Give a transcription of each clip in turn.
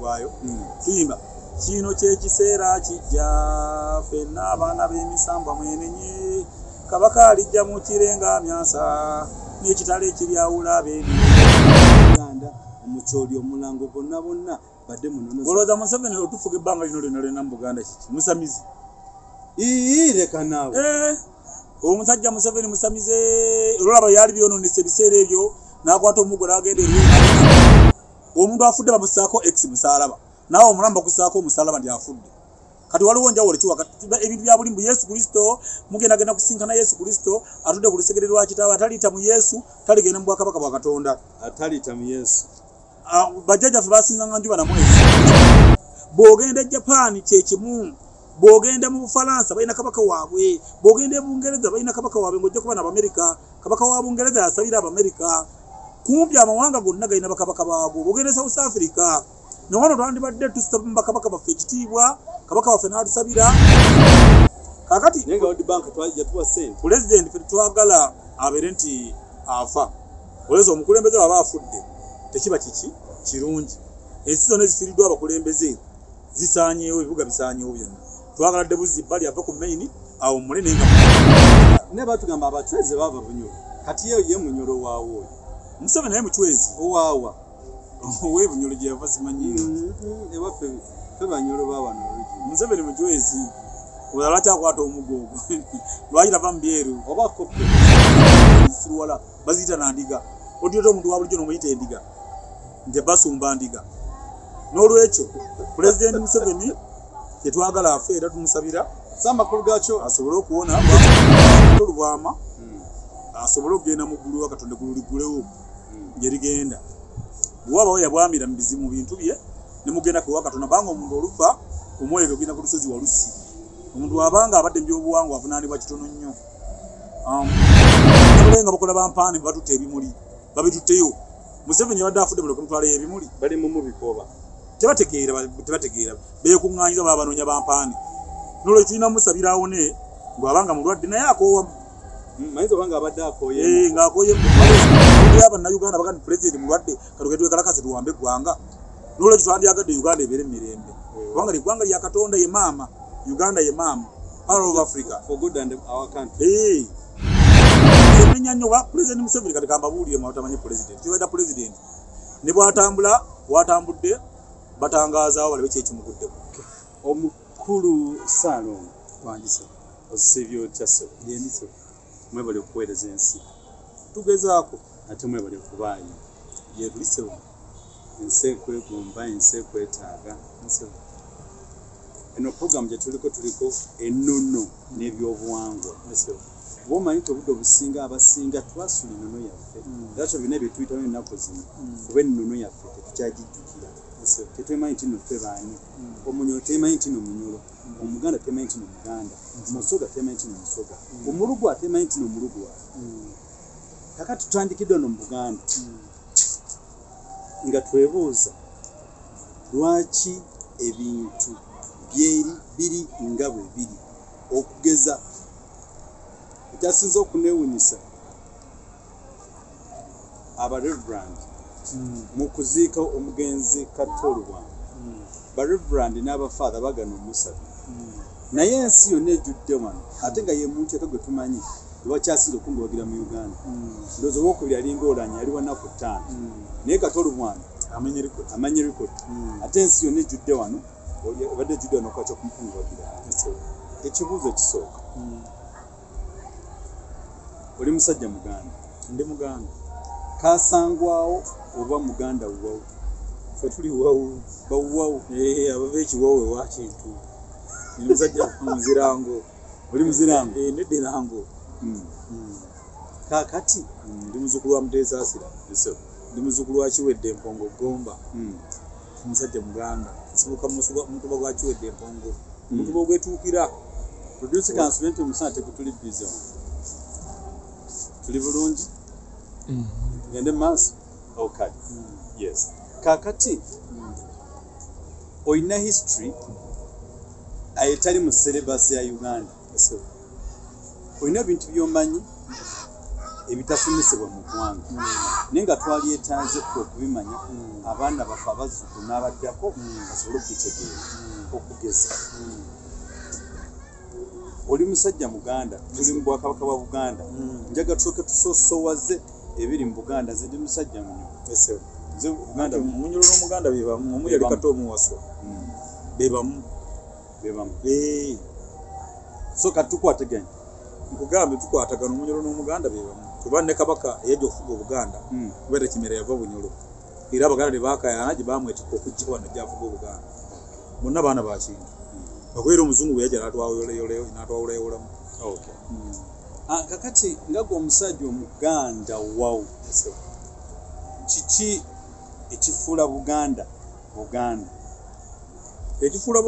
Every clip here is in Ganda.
baayo tuyimba kino kyekiseera kijja ffenna abaana b'emisambwa mwenenye kabaka alijja mu kirenga myasa n'ekitala ekiryawula Uganda omukyoli omulango bonna badde munono olowooza Museveni otufuga ebbanga lino lyonna mu Buganda kiki musamizi leka naawe omusajja Museveni musamize olwalaba yali byonoonesa ebiseera ebyo n'akwata omuggo n'agenda omuntu afudde bamusaako x musaalaba naawe omulamu bakusaako omusaalaba nti afudde kati waliwo njawulo ki wakati ebintu bya bulimbu Yesu Kristo mugendagenda kusinkana Yesu Kristo atudde ku lusegere lwa kitaawe ataliyita mu Yesu taligenda mu bwakabaka bwa Katonda ataliyita mu Yesu bajjajjaffe basinzanga njuba na mwezi bw'ogenda e Japan kye kimu bw'ogenda mu Bufalansa balina kabaka waabwe bw'ogenda e Bungereza balina kabaka waabwe ng'ojja kuba n'Abamerika kabaka wa Bungereza yasabira Abamerika kumpi amawanga gonna galina bakabaka baagwo bw'ogenda e South Africa nowano twandibadde tusaba bakabaka baffe ekitiibwa kabaka waffe n'atusabira kakati nenga World Bank yatuwa sente president ffe twagala abeere nti afa olweza omukulembeze waba afudde tekiba kiki kirungi ensi zonna ezifiiriddwa abakulembeze zisaanyeewo ebibuga bisaanyeewo byonna twagala Debuzi Bali ava ku maini awo munene nga ne batugamba abatweze bava Bunyoro kati ye Munyoro waawo Museveni naye muchwezi owaawa owe Bunyoro gye yava simanyiyo ewaffe fe Banyoro baba n'olugi Museveni muchwezi olala kyakwata omuggo ogwo lwaki tava mu byeru oba koppe siruwala baziyita nandiga odyota omuntu wa bulijjo n'omuyita endiga nze basumba ndiga n'olwekyo Pulezidenti Museveni tetwagala afe era tumusabira amakulu gaakyo asobole okuwona olubwama asobole okugenda mu ggulu Katonda eggulu liggulewo gye ligenda bw'wabawo yabwamira mu bizimu bintu bye ne mugenda kuwa Katonda banga omuntu olufa omwoyo gugenda ku lusozi walusi omuntu wabanga abadde mu byobuwangwa avunaanibwa kitono nnyo nga bakola bampaani batutte ebimuli babitutteyo Museveni yabadde afudde buli kumutwalayo ebimuli bali mu mubikoba tebategeera beekuŋŋaanyiza baba banoonya bampaani nolwekyo tulina musabira awone ng'abanga mulwadde naye akoowa mayinza obanga abadde akooye ng'akooye abannayuganda bagandi pulezidenti mulwadde katugende kalakase tuwambe eggwanga nolwekyo twandyagadde Uganda ebeere emirembe kubanga eggwanga lya Katonda ye maama Uganda ye maama all of Africa for good and our country emenya nnyo wa Pulezidenti Museveni kati kambabuulire mwabatamanye pulezidenti kibaida pulezidenti ne bwatambula watambudde batangazaawo balabe kyekimuguddeku omukulu Salon wangisa osibyo tasebo yendiso mwebale okuweereza ensi tugezaako ate mwebale okubaayo yetulisewo ensi ekwegomba ensi ekwetaaga eno program gye tuliko ennono n'ebyobuwangwa bwomanyi obudde obusinga abasinga twasula ennono yaffe era kyo byonna bye tuyitamu ennaku zino kuba ennono yaffe tetukyagijjukira tetwemanyi nti nno ffe baani omunyolo temanyi nti nno munyolo omuganda temanyi nti nno muganda omusoga temanyi nti nno musoga omulugwa temanyi nti nno mulugwa kakati tutandikidde ono mu Buganda nga twebuuza lwaki ebintu biri nga bwe biri okugeza ekyasinze okunewunyisa Reverend mu kuziika omugenzi Katolwa Reverend n'abafaatha bagana omusabi naye ensi yonna ejjudde wano ate nga ye muntu ate gwe tumanyi lwakyasinze okungobagira mu Uganda ndowooza owookubiri alinga Oulanya yali wa nnaku 5 naye Katolwa amanye rikodi ate ensi yonna ejjudde wano obadde ejjudde wano kwakyo okumukungubagira ekibuuzo ekisooka oli musajja Muganda ndi Muganda kasangwawo oba Muganda wuwawu ffe tuli wawu bawuwawu abava ekiwoowe wa kintu ndi musajja muzirango oli muzirango nedde rango kaakati ndi muzzukulu wa Muteesaasira ndi muzzukulu wa Kiwedde Mpongo Gomba musajja Muganda nsibuka mutuba gwa Kiwedde Mpongo mutuba ogwetuukira producer kansulenti omusana tekutuli bize tuli bulungi tugende maaso okay yes kaakati oyina history ayetali mu syllabus ya Uganda oyina ebintu by'omanyi ebitasomesebwa mu ggwanga naye nga twalyetanze okubimanya abaana bafe abazzukulu n'abaddako basobole okubitegeera okugeza oli musajja muganda tuli mu bwakabaka bwa Buganda njaga tusooke tusosowaze ebiri mu Buganda zidi musajja munyo nze Buganda Munyoro n'Omuganda bebamu omu yali Kato Omuwaswa bebamu so katukwataganya nkugambe tukwatagana Munyoro n'Omuganda bebamu kuba ne kabaka yajja okufuga Obuganda kubera Kimera yava Bunyoro era Abaganda ne baakayana gye bamwetikka okujja wano gy'afuga Obuganda bonna baana ba Kintu bakwera omuzungu bwe yajja n'atwawulayawulamu kakati nga gwe omusajja Omuganda wawu kiki ekifuula Buganda ekifuula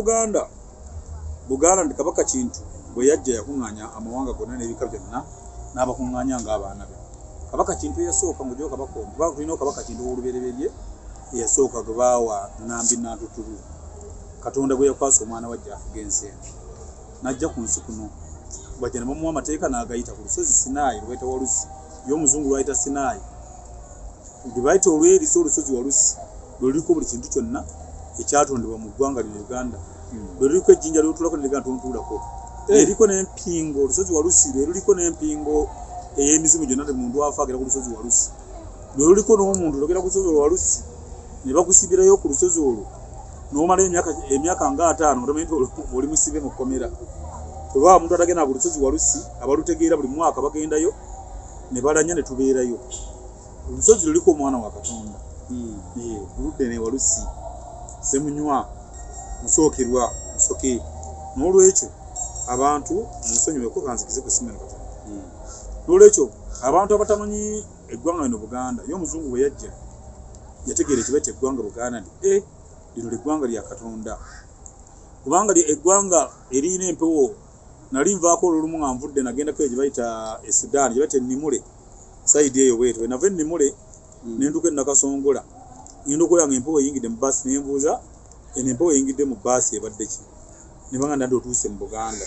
Buganda ndi kabaka Kintu bwe yajja yakuŋŋaanya amawanga gonna n'ebika byonna n'abakuŋŋaanya ng'abaana be kabaka Kintu eyasooka mu gyo kabaka ono kuba tulina kabaka Kintu w'olubereberye eyasooka gwe baawa Nambi Nantutulu Katonda gwe yakwasa omwana wajja afuga ensi eno n'ajja ku nsi kuno bajja ne bamuwa amateeka n'agayita ku lusozi Sinaayi lwayita Walusi ye omuzungu lwayita Sinaayi lwe bayita olwerisa olusozi Walusi lwe luliko buli kintu kyonna ekyatondebwa mu ggwanga lino Uganda lwe luliko ejjinja ly'otuulako n'eliganda tontuulako eriko n'empingo olusozi Walusi lwe luliko n'empingo ey'emizimu gyonna temuntu afa agera ku lusozi Walusi lwe luliko n'omuntu logera ku lusozi Walusi ne bakusibirayo ku lusozi olwo n'omala emyaka nga 5 otamanyi nti oli musibe mu kkomera kuba omuntu atagenda ku lusozi Walusi abalutegeera buli mwaka bagendayo ne balanya ne tubeerayo olusozi luliko omwana wa Katonda oludde ne Walusi Semunywa Musookerwa Musoke n'olwekyo abantu musonyiweko kanzikize ku simeno Katonda n'olwekyo abantu abatamanyi eggwanga lino Buganda ye omuzungu bwe yajja yategeera ekibaita eggwanga Buganda nti lino ly'eggwanga lya Katonda kubanga eggwanga erina empewo nali nvaako olumu nga nvudde nagendako gye bayita Sudan gye bayita Nimule sayidi eyo bwetyo nava Nimule nenduka e Nakasongola ngenda okulaba nga empewo eyingidde mu baasi nembuuza eno empewo eyingidde mu baasi ebadde ki ne banga ndadde otuuse mu Buganda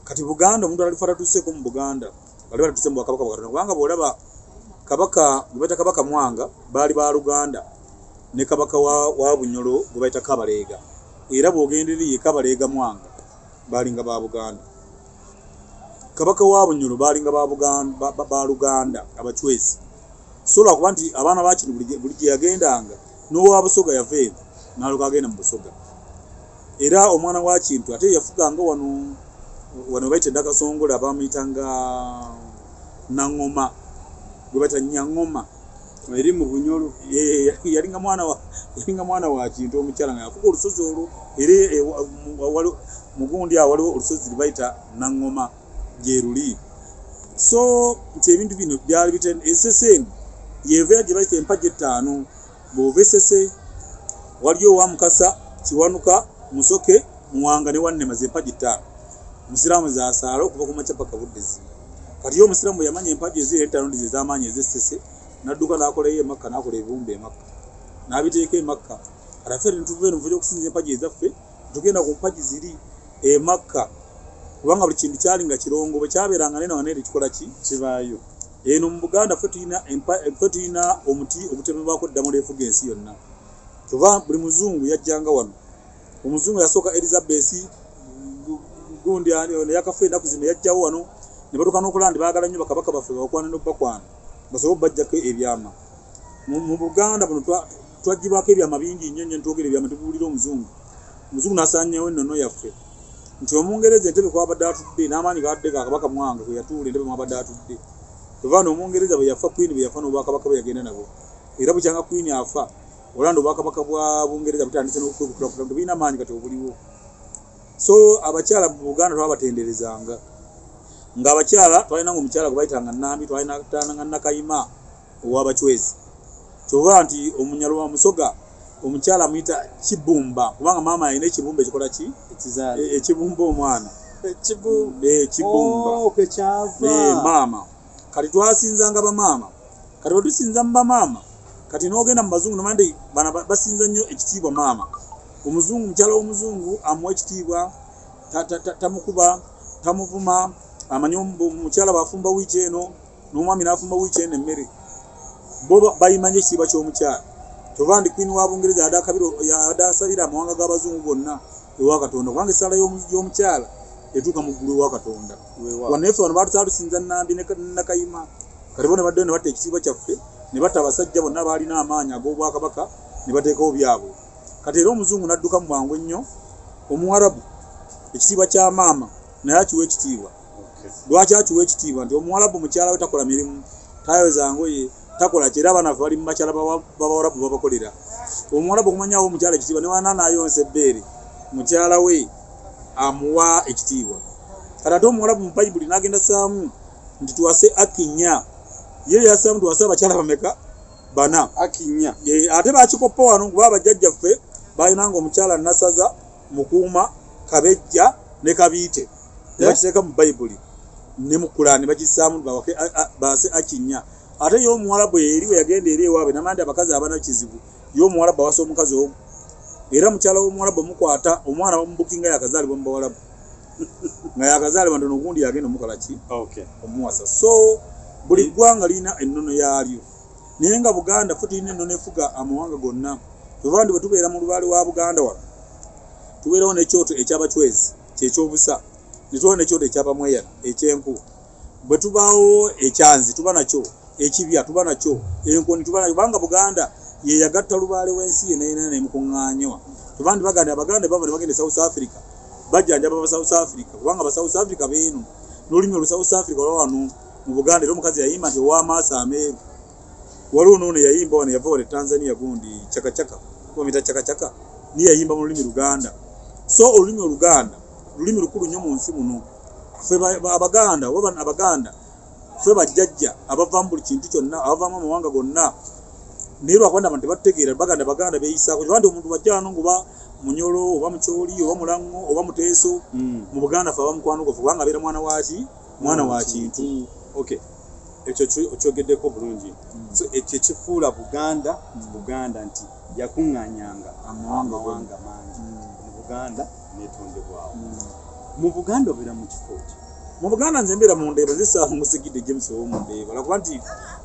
kati Buganda omuntu alifa tatuuseeko mu Buganda bali batatuuse mu Bwakabaka bwa Katonda kubanga bw'olaba kabaka gwe bayita Kabaka Mwanga baali ba Luganda ne kabaka wa Bunyoro gwe bayita Kabaleega era bw'ogenderiye Kabaleega Mwanga balinga ba Buganda kabaka wa Bunyoro balinga ba Luganda abachwezi so lwakuba nti abaana ba Kintu buli gye yagendanga n'owa Busoga yaveeyo n'aluka agenda mu Busoga era omwana wa Kintu ate yafuganga wano bayita Nakasongola bamuyitanga Nangoma gwe bayita Nyangoma eri mu Bunyoro yalinga mwana wa Kintu omukyala nga yafuga olusozi olwo era mugundi awo waliwo olusozi libayita Nangoma gye luli so nti ebintu bino byali esese yeva gye bayita empagi 5 bw'ova esese waliyo wa Mukasa Kiwanuka Musoke Muwanga ne Wannema ze empagi 5 Omusiraamu zaasaala okuva ku makya paka buddezi kati yo Omusiraamu yamanya empagi eziri 5 ndizo ez'amaanyi ez'esese n'adduka n'akolayo Makka n'akola ebibumbe Makka n'abiteeka Makka ataffe nituve nvujo okusinza empagi ezaffe tugenda ku mpagi ziri Makka kubanga buli kintu kyali nga kirongo bwe kyabeeranga neno nga neri kikola kibaayo eno mu Buganda ffe tulina omuti ogutemebwako ddamula efuga ensi yonna kuba buli muzungu yajjanga wano omuzungu yasooka Elizabeth gundi ono yakafa ennaku zino yajjawo wano ne batuuka n'okulanda baagala nnyo bakabaka baffe bakwana n'obbakwana basobole bajjako ebyama mu Buganda buno twagibwako ebyama bingi nnyo ntwogera ebyama tubuulira omuzungu n'asaanyawo ennono yaffe nti Omungereza entebe kwabadde atudde n'amaanyi gaadde ga Kabaka Mwanga kwe yatuula entebe mwabadde atudde kuva n'Omungereza bwe yafa Queen bwe yafa n'Obwakabaka bwe yagenda nabo era bukyanga Queen afa olanda Obwakabaka bwa Bungereza butandise n'okukulakulamu tebulina maanyi kati obuliwo so abakyala mu Buganda twabatenderezanga ng'abakyala twalinanga omukyala gwe bayitanga Nambi twalinanga Nakayima ow'Abachwezi kyova nti Omunyalwa Musoga omukyala amuyita Kibumba kubanga maama alina ekibumba ekikola ki ekibumba omwana ekibumba maama kati twasinzanga bamaama kati bwe tusinza mu bamaama kati n'ogenda mu bazungu nomandi bana basinza nnyo ekitiibwa maama omuzungu mukyala w'omuzungu amuwa ekitiibwa tamukuba tamuvuma amanyi omukyala bafumba wiiki eno n'omwami n'afumba weekend emmere bo bayimanye ekitiibwa ky'omukyala kyova ndi Queen wa Bungereza yadasabira amawanga g'abazungu gonna ewa Katonda kubanga essala y'omukyala etuuka mu ggulu ewa Katonda wannefe wano baatusinza Nnambi ne Nakayima kati bo ne baddeyo ne batta ekitiibwa kyaffe ne batta abasajja bonna baalina amaanyi ag'obwakabaka ne bateekawo byabwe kati era omuzungu n'adduka mu bwangu ennyo Omuwarabu ekitiibwa kya maama naye akiwa ekitiibwa lwaki akiwa ekitiibwa nti Omuwarabu mukyala we takola mirimu tayozanga ngoye takola kyera abaana bali mu bakyala b'Abawarabu babakolera Omuwarabu okumanyawo omukyala ekitiibwa ne wanaana ayonsa ebbeere mukyala we amuwa ekitiibwa kati ate Omuwarabu mu Bayibuli n'agenda saamu nti tuwase Akinya ye yasaamu tuwase abakyala bameka bana Akinya ate bakikoppa wano kuba abajjajjaffe balinanga omukyala Nasaza Mukuuma Kabejja ne Kabiite bakiteeka mu Bayibuli ne mu Kulaani bakisaamu bawase Akinya ate y'Omuwarabu eriwe yagenda eri ewaabwe namandi abakazi abana kizibu y'Omuwarabu awasa omukazi omu era mukyala w'Omuwarabu mukwata omwana bamubukinga yakazaalibwa mu Bawarabu nga yakazaalibwa ntono ogundi yagenda omukola ki omuwasa so buli ggwanga lirina ennono yaalyo naye nga Buganda ffe tulina ennono efuga amawanga gonna tuvandi bwe tubeera mu lubaale wa Buganda wano tubeerawo n'ekyoto eky'Abachwezi kyekyobusa ne tubawo n'ekyoto eky'Abamweyana ekyenku bwe tubaawo ekyanzi tuba nakyo ekibya tuba nakyo enkoni tuba nakyo kubanga Buganda ye yagatta lubaale w'ensi yenna nemukuŋŋaanywa tuvandi baganda Abaganda bava ne bagenda South Africa bajjanjaba aba South Africa kubanga aba South Africa beeno n'olulimi olu South Africa olwa wano mu Buganda era omukazi yayimba nti ow'amaaso ameeru waliwo n'ono yayimba wano yava wano Tanzania gundi chakachaka bamuyita chakachaka niye yayimba mu lulimi Luganda so olulimi Oluganda lulimi lukulu nnyo mu nsi muno ffe Abaganda oba Abaganda ffe bajjajja abavaamu buli kintu kyonna abavaamu amawanga gonna naye lwakwanda abantu tebategeera Baganda beeyisaako kubanga omuntu bajja wano ngoba Munyolo oba Mukyoli oba Mulango oba Muteeso mu Buganda ffe abamukwanugofu kubanga abeera mwana wa kintu ekyo okyogeddeko bulungi so ekyo kifuula Buganda nti yakuŋŋaanyanga amawanga mangi mu Buganda neetondebwawo mu Buganda obeera mu kifo ki mu Buganda nze mbeera mu Ndeeba zisa musigidde James mu Ndeeba lwakuba nti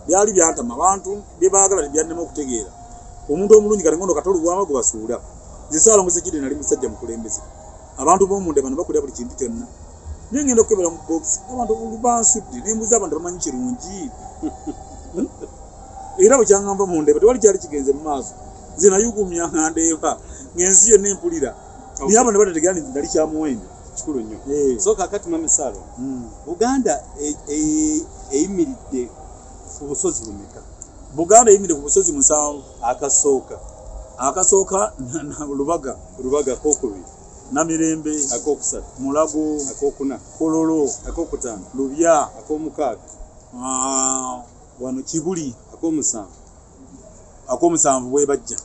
byali byantama abantu bye baagala tebyannema okutegeera omuntu omulungi kati ngono katolu bwama gwe basuula nze Saalongo Musigidde nali musajja mukulembeze abantu b'omu Ndeeba ne bakulira buli kintu kyonna naye ngenda okukebera mu box abantu bansudde nembuza abantu bamanyi kirungi era bwe kyangamba mu Ndeeba tewali kyali kigenze mu maaso nze nayugumya nga Ndeeba ng'ensi yonna empulira naye abantu ne batategeera nti nali kyamuwendo kikulu nnyo so kakati Mami Saalongo Buganda eyimiridde ku busozi bumeka Buganda eyimiridde ku busozi 7 akasooka Lubaga kokubiri Namirembe akokusatu Mulago akokuna Kololo akokutano Lubya akomukaaga wano Kibuli akomusanvu bwe bajja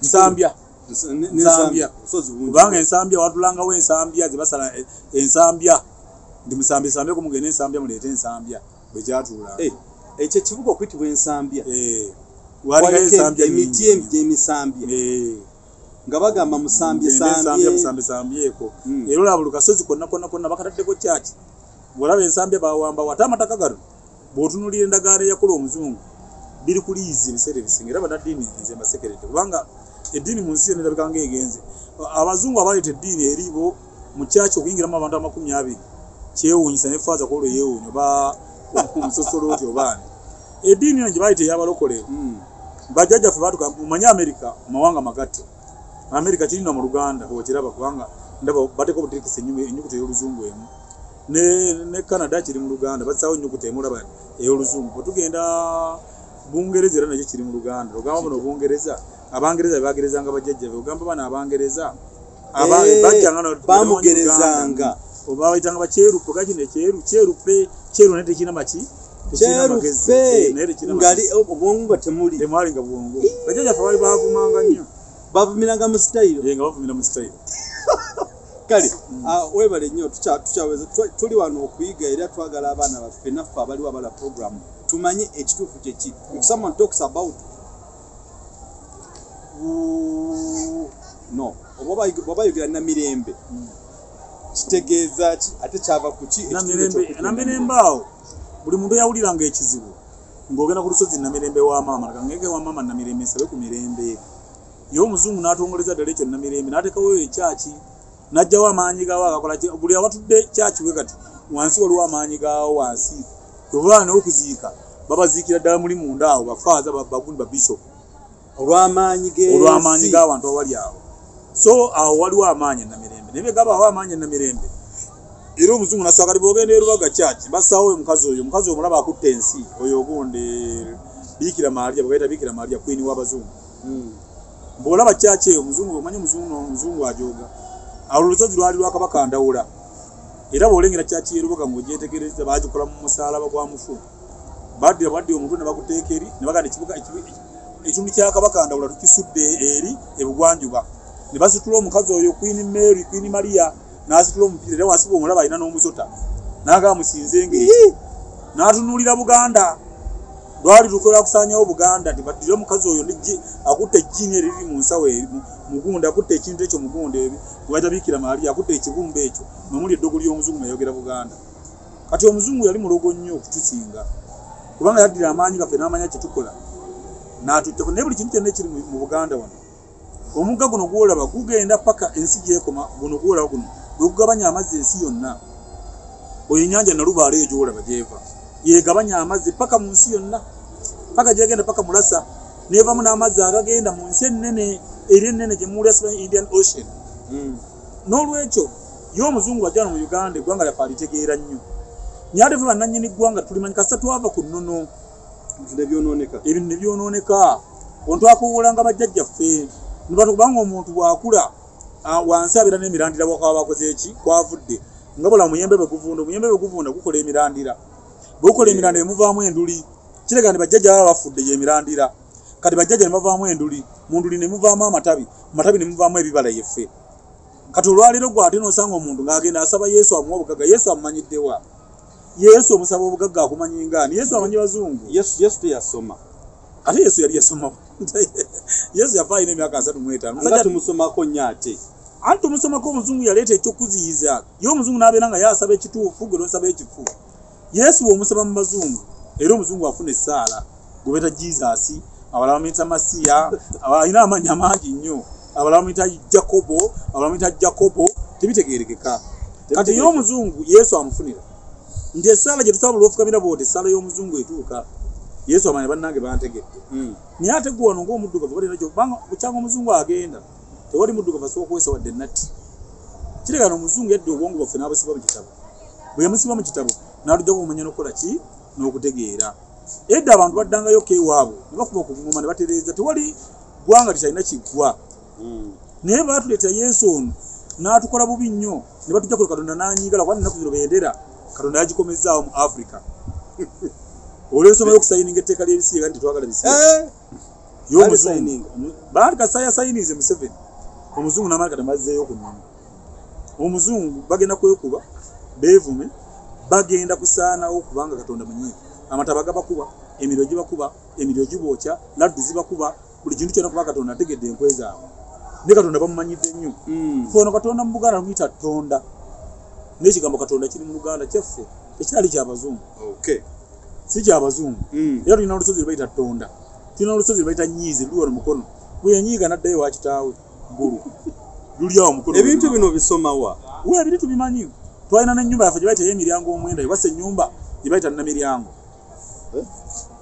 Nsambya kubanga ensambya watulangawo ensambya zebasala ensambya ndi musambya kumugenda ensambya muleete ensambya bwe kyatuula ekyo kibuga okuyitibwa ensambya waliwo ensambya emiti emisambya nga bagamba musambyeko era olaba buli kasozi konna bakataddeko kyaki olaba ensambya bawamba wate amataka gano bw'otunuulira endagaano eyakola omuzungu biri ku liizi ebiseera ebisinga era bannaddiini nze mbasekerete kubanga eddiini mu nsi yonna erabika ng'egenze abazungu abaleeta eddiini eribo mu kyaki okuyingiramu abantu 20 kyewuunyisa ne faaza kwolwo yeewuunya oba omusosolooti obaani eddiini eno gye bayita ey'abalokole bajjajjaffe baatuka mumanye Amerika mawanga magatte Amerika kirina mu Luganda okiraba kubanga ndaba bateeka obutirikisa ennyukuta ey'oluzungu emu ne Canada kiri mu Luganda basaawo ennyukuta emu olaba ey'oluzungu bwe tugenda Bungereza era nakyo kiri mu Luganda ogamba buno Bungereza Abangereza baagerezanga bajjajjaffe ogamba bana Abangereza bajjanga bamugerezanga oba bayitanga bakyerupe gakino ekyerupe kyeru naye tekirina maki ngali obwongo nga temuli nga bwongo bajjajjaffe baali baavumanga nnyo bavumiranga mu sitayiro nga bavumira mu sitayiro kale webale nnyo tukyaweza tuli wano okuyiga era twagala abaana baffe naffe abaliwo abala programu tumanye ekituufu kyeki if someone talks about no oba bayogera Namirembe kitegeeza ki ate kyava ku ki Namirembe awo buli muntu yawuliranga ekizibu ng'ogenda ku lusozi Namirembe wa maama ngeke wa maama Namirembe nsabe ku mirembe yo omuzungu n'atongoleza ddala ekyo Namirembe n'ateekawo ekyaki n'ajjawo amaanyi gaawo agakola buli awatudde kyaki we kati wansi waliwo amaanyi gaawo wansi obaana okuziika babaziikira ddala muli munda awo bafaaza bagundi babishop olw'amaanyi g'abantu awali awo so awo waliwo amaanyi Namirembe naye gabaawo amaanyi Namirembe era omuzungu nasaba kati bw'ogenda erubaga kyaki basaawo omukazi oyo omulaba akutte ensi oyo ogundi Bikira Maria bwagaita Bikira Maria queen w'abazungu bw'olaba kyaki eyo omuzungu omanyi omuzungu ajooga awo olusozi lwali lwa Kabaka Ndawula era bw'olengera kyaki erubaga ng'ogyetegereza baagikola mu musaalaba gwa mufu badde omuntu ne bakuteeka eri ne baganda ekitundu kya Kabaka Ndawula tukisudde eri ebugwanjuba ne basitula omukazi oyo Queen Mary Queen Maria n'asitula omupiira era wansi bw'omulaba alina n'omusota n'agamba musinze ng'eki n'atunuulira Buganda lwali lukola kusaanyawo Buganda nti baddire omukazi oyo akutte ejjiini eriri mu nsawo mugunda akutte ekintu ekyo mugunda webayita Bikira Maria akutte ekibumba ekyo nomuli eddogo ly'omuzungu nayogera Buganda kati omuzungu yali mulogo nnyo okutusinga kubanga yaddira amaanyi gaffe n'amanya kye tukola n'atutteko naye buli kintu kyonna ekiri mu Buganda wano omugga guno gwolaba gugenda paka ensi gyekoma guno gwolaba guno gwegugabanya amazzi ensi yonna oyo ennyanja Nalubaale eyo gyolaba gyeva yegabanya amazzi paka mu nsi yonna paka gyegenda paka Mulasa nevamu n'amazzi agagenda mu nsi ennene eri ennene gye muwulira Indian Ocean n'olwekyo ye omuzungu ajjana mu Uganda eggwanga lyaffe alitegeera nnyo naye ate ffe bannannyini ggwanga tulimanyi kasita twava ku nnono ebintu ne byonooneka ontwakuwulanga bajjajjaffe kubanga omuntu bw'akula wansi abeera n'emirandira bwakaba bakoze eki kwavudde nga bula omuyembe bwe guvunda gukola emirandira bw'okola emirandira emuvaamu enduli kirega nti bajjajja baba bafudde yemirandira kati bajjajja ne bavaamu enduli mu nduli ne muvaamu amatabi ne muvaamu ebibala yeffe kati olwaleero gwe ate n'osanga omuntu ng'agenda asaba Yesu amuwa obugagga Yesu amumanyiddewa Yesu omusaba obugagga akumanyi ngaani Yesu amanyi bazungu Yesu teyasoma ate Yesu yali yasoma Yesu yafa alina emyaka 35 nga tumusomako nnyo ate anti tumusomako omuzungu yaleeta ekyokuziyiza ye omuzungu n'abeera nga yasaba ekituufu gwe n'osaba ekifu Yesu bw'omusaba mu bazungu era omuzungu afuna essaala gwe beeta Jesus abalala bamuyita Masiya alina amannya mangi nnyo abalala bamuyita Jakobo tebitegeerekeka kati ye omuzungu Yesu amufunira nti essaala gye tusaba olw'ofukamira bwoti essaala y'omuzungu etuuka Yesu amanya bannange bantegedde naye ate gwe wano ng'omuddugavu balina kyo kubanga bukyanga omuzungu agenda tewali muddugavu asobola okuweesa wadde natti kiregana omuzungu yadde obwongo bwaffe n'abusiba mu kitabo bwe yamusiba mu kitabo n'atujjako kumanya n'okukola ki n'okutegeera edda abantu baddangayo keewaabwe ne bakuba okuguma ne batereeza tewali ggwanga litalina kiggwa naye baatuleetera Yesu ono n'atukola bubi nnyo ne batujja kule Katonda n'anyiigala kuba nnaku zino bendera Katonda yagikomezaawo mu Africa olw'ensonga y'okusayininga etteeka ly'ebisiiga nti twagala bisiiga baali kasaya sayinize Museveni omuzungu n'amaani kati mazzeeyo ku nnono omuzungu bagenda kwekuba beevume bagenda kusaanawo kubanga Katonda munyiivu amataba gabakuba emiriro gibakuba emiriro gibookya laddu zibakuba buli kintu kyonna kuba Katonda ategedde enkwe zaabwe ne Katonda bamumanyidde nnyo ono Katonda mu Buganda muyita Tonda n'ekigambo Katonda kiri mu Luganda kyaffe tekyali kyabazungu si kyabazungu era tulina olusozi lwe bayita Tonda tulina olusozi lwe bayita Nyiizi luli wano mukono bwe yanyiiga n'addayo wa kitaawe ggulu luli awo mukono ebintu bino bisomawa ebintu tubimanyi twalina n'ennyumba yaffe gye bayita ey'emiryango omwenda yebassa ennyumba gye bayita Namiryango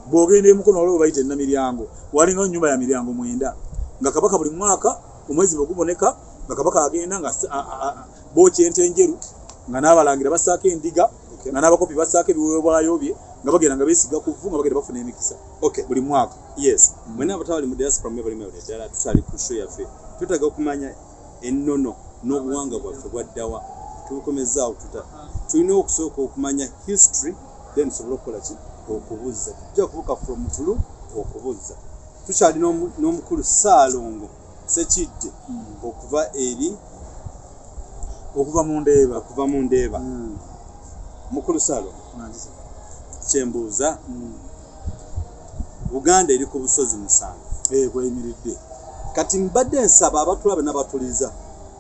bw'ogenda emukono waliwo bayita Namiryango walingayo ennyumba ya miryango 9 nga Kabaka buli mwaka omwezi bwe guboneka nga Kabaka agenda nga bookya ente enjeru nga n'abalangira bassaako endiga nga n'abakopi bassaako ebiweebwayo bye nga bagenda nga beesiga ku vvu nga bagenda bafuna emikisa buli mwaka mwena abatawali mu diaspora mwebalimwe ddala tukyali ku show yaffe twetaaga okumanya ennono n'obuwanga bwaffe bwaddawa tubukomezaawo tulina okusooka okumanya history then tusobole okukola ki okubuza tujja kubuuka from tulu okubuza tukyali n'omukulu Ssaalongo Ssekidde okuva mu Ndeeba mukulu Ssaalongo kyembuuza Buganda eri ku busozi 7 kweyimiridde kati mbadde nsaba abatulabe n'abatuliza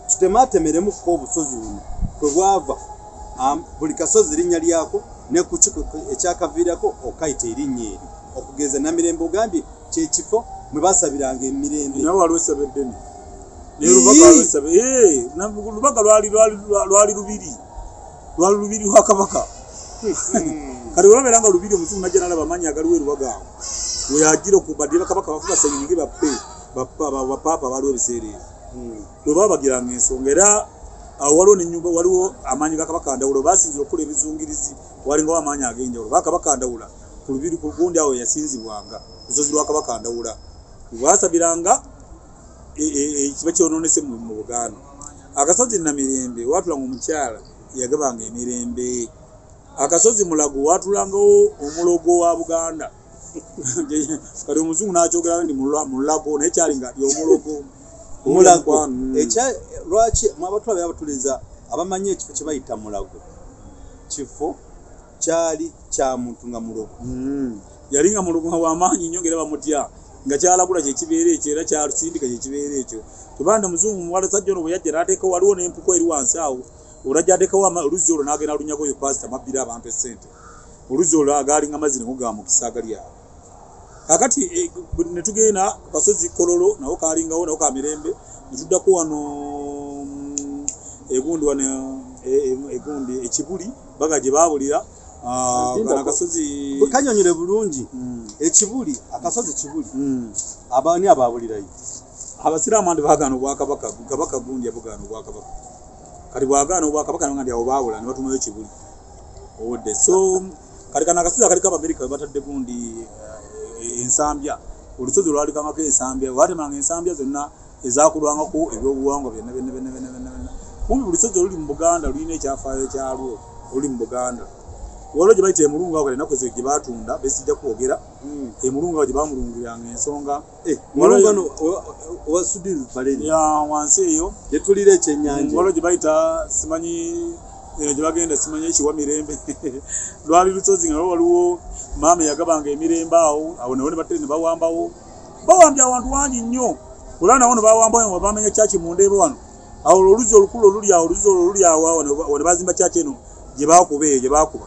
tutematemeremuko obusozi buno kwe bwava buli kasozi erinnya lyako ne ku ekyakaviirako okayita erinnya eri okugeza Namirembe ogambye kyekifo mwe basabiranga emirembe nawe waliwo Ssebeddene lubaga lwali lubiri lwa kabaka kati olabera nga lubiri omuzungu najja nalaba amanyi agaliwo erubaga awo weyagira okubadde bakabaka bafuba senyinge bapaapa baliwo ebiseera ebyo lwe babagiranga ensonga era awo waliwo nenyumba waliwo amaanyi ga kabaka Ndawula basinzira okukola ebizungirizi walingawo amaanyi ag'enjawulo bakabaka Ndawula ku lubiri ku gundi awo yasinzibwanga lusozi lwa kabaka Ndawula lwasabiranga ekiba kyonoonese mu Buganda. Akasozi Namirembe watulanga omukyala yagabanga emirembe. Akasozi Mulago watulangawo omulogo wa Buganda. Kati omuzungu n'akyogera ndi mulago naye kyalinga omulogo. Mulago lwaki mwabatu abatuliza abamanyi ekifo kye bayita Mulago kifo kyali kya muntu nga mulogo yalinga mulogo w'amaanyi nnyo ngera bamutya nga kyalagula kyekibeera ekyo era kyalusindika kyekibeera ekyo tubanda muzungu muwala sajja ono bwe yajja n'ateeka waliwo n'empuku eri wansi awo olwajja ateekawo oluzzi olwo n'agenda alunyako oyo pasita mabbira abantu essente oluzzi olwo agaalinga amazzi ne gugaa mu kisa agali awo kakati ne tugenda Kasozi Kololo nawo kaalingawo nawo ka Mirembe ne tuddako wano egundi wano egundi ekibuli baga gye baabulira akasozi kanyonyere bulungi ekibuli akasozi kibuli abani ababulirayo abasiraamu andi baagaana obwakabaka kabaka gundi yabugaana obwakabaka kati bwagaana obwakabaka nga ndi awo baabula ne batumayo ekibuli owodde so kati kana akasozi akaliko Abamerika batadde gundi ensambya olusozi lwalikangako ensambya watemanga ensambya zonna ezakulwangako ebyobuwangwa byonna kumbi buli lusozi oluli mu Buganda lulina ekyafaayo kyalwo oluli mu Buganda waliwo gye bayita emulungu awo ennaku ezo gye baatunda besijja kwogera emulungu awo gye bamulunguliranga ensonga mulungu owasudiri baleri wansi eyo gye tulira ekyennyanja waliwo gye bayita simanyi gye bagenda simanyi ekiwa Mirembe lwali lusozi nga waliwo maama yagabanga emirembe awo nawo ne batere ne bawambawo bawambye awantu wangi nnyo olaba nawo ne bawambawo nga bamenya kyaki mu Ndeebe wano awo oluzzi olukulu oluli awo oluzzi olwo oluli awo ne bazimba kyaki eno gye baakuba eyo gye baakuba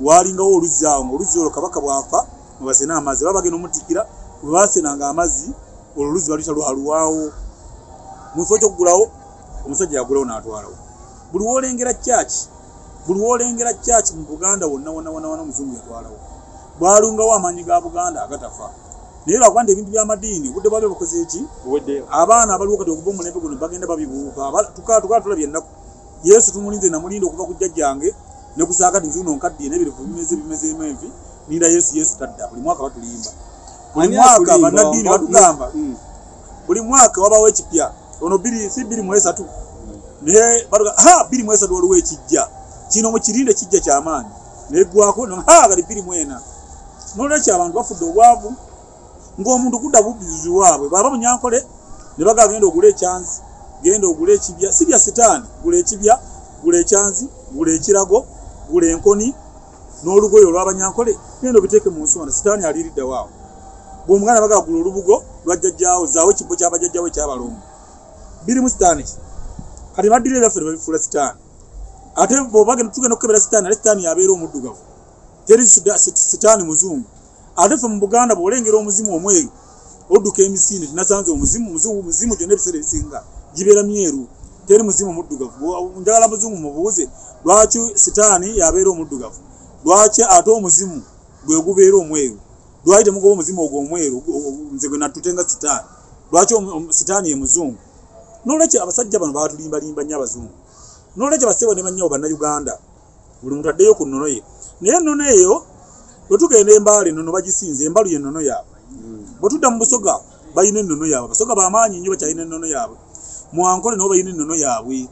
walingawo oluzzi awo ng'oluzzi olwo kabaka bwafa mwe basena amazzi baba bagenda omutikira bwe basenanga amazzi olwo oluzzi baluyita lwaluwaawo mu kifo ky'okugulawo omusajja yagulawo n'atwalawo buli woolengera kyaki mu Buganda wonna omuzungu yatwalawo bwalungawo amaanyi ga Buganda agatafa naye lwakuba ebintu by'amadiini obudde bwabyo bukoze eki abaana abaliwo kati okuva omulembe guno bagenda babibuuka tukala tulabye ennaku Yesu tumulinze namulinda okuva ku jjajjange ne kusaakati nzuno nkaddiye n'ebirevu bimezeemu envi ninda Yesu tadda buli mwaka batulimba buli mwaka bannaddiini batugamba buli mwaka wabawo ekipya ono si 23 naye batuga 23 waliwo ekijja kino mukirinde kijja ky'amaanyi neggwako kali 24 n'olwekyo abantu bafudde obwavu ng'omuntu kudda bubbizi waabwe baba munyankole ne baga genda ogula ekyanzi genda ogula ekibya si bya sitaani gula ekibya gula ekyanzi gula ekirago gula enkoni n'olugoye olw'abanyankole genda obiteeke mu nsonda sitaani aliiridde waawo bw'omuganda baga gula olubugo lwajjajjaawo zaawo ekibbo ky'abajjajjaawo eky'abalongo birimu sitaani ki kati baddira ebyaffe ne babifuula sitaani ate bw'obagenda tugenda okukebera sitaani ate sitaani yabeera omuddugavu teri sitaani muzungu ate ffe mu Buganda bw'olengera omuzimu omweru odduka emisinde tinasanze omuzimu gyonna ebiseera ebisinga gibeera myeru teri muzimu muddugavu njagala muzungu mubuuze lwaki sitaani yabeera omuddugavu lwaki ate omuzimu gwe gubeera omweru lwaki temugoba omuzimu ogwo omweru nze gwe natutenga sitaani lwaki sitaani ye muzungu n'olwekyo abasajja bano baatulimbalimba nnyo abazungu n'olwekyo basebo ne bannyawo bannayuganda buli muntu addeyo ku nnono ye naye ennono eyo bwe tugenda embaala ennono bagisinze embalu y'ennono yaabwe bwe tudda mu Busoga balina ennono yaabwe Abasoga bamaanyi nnyo bakyalina ennono yaabwe mu Ankole nabo balina ennono yaabwe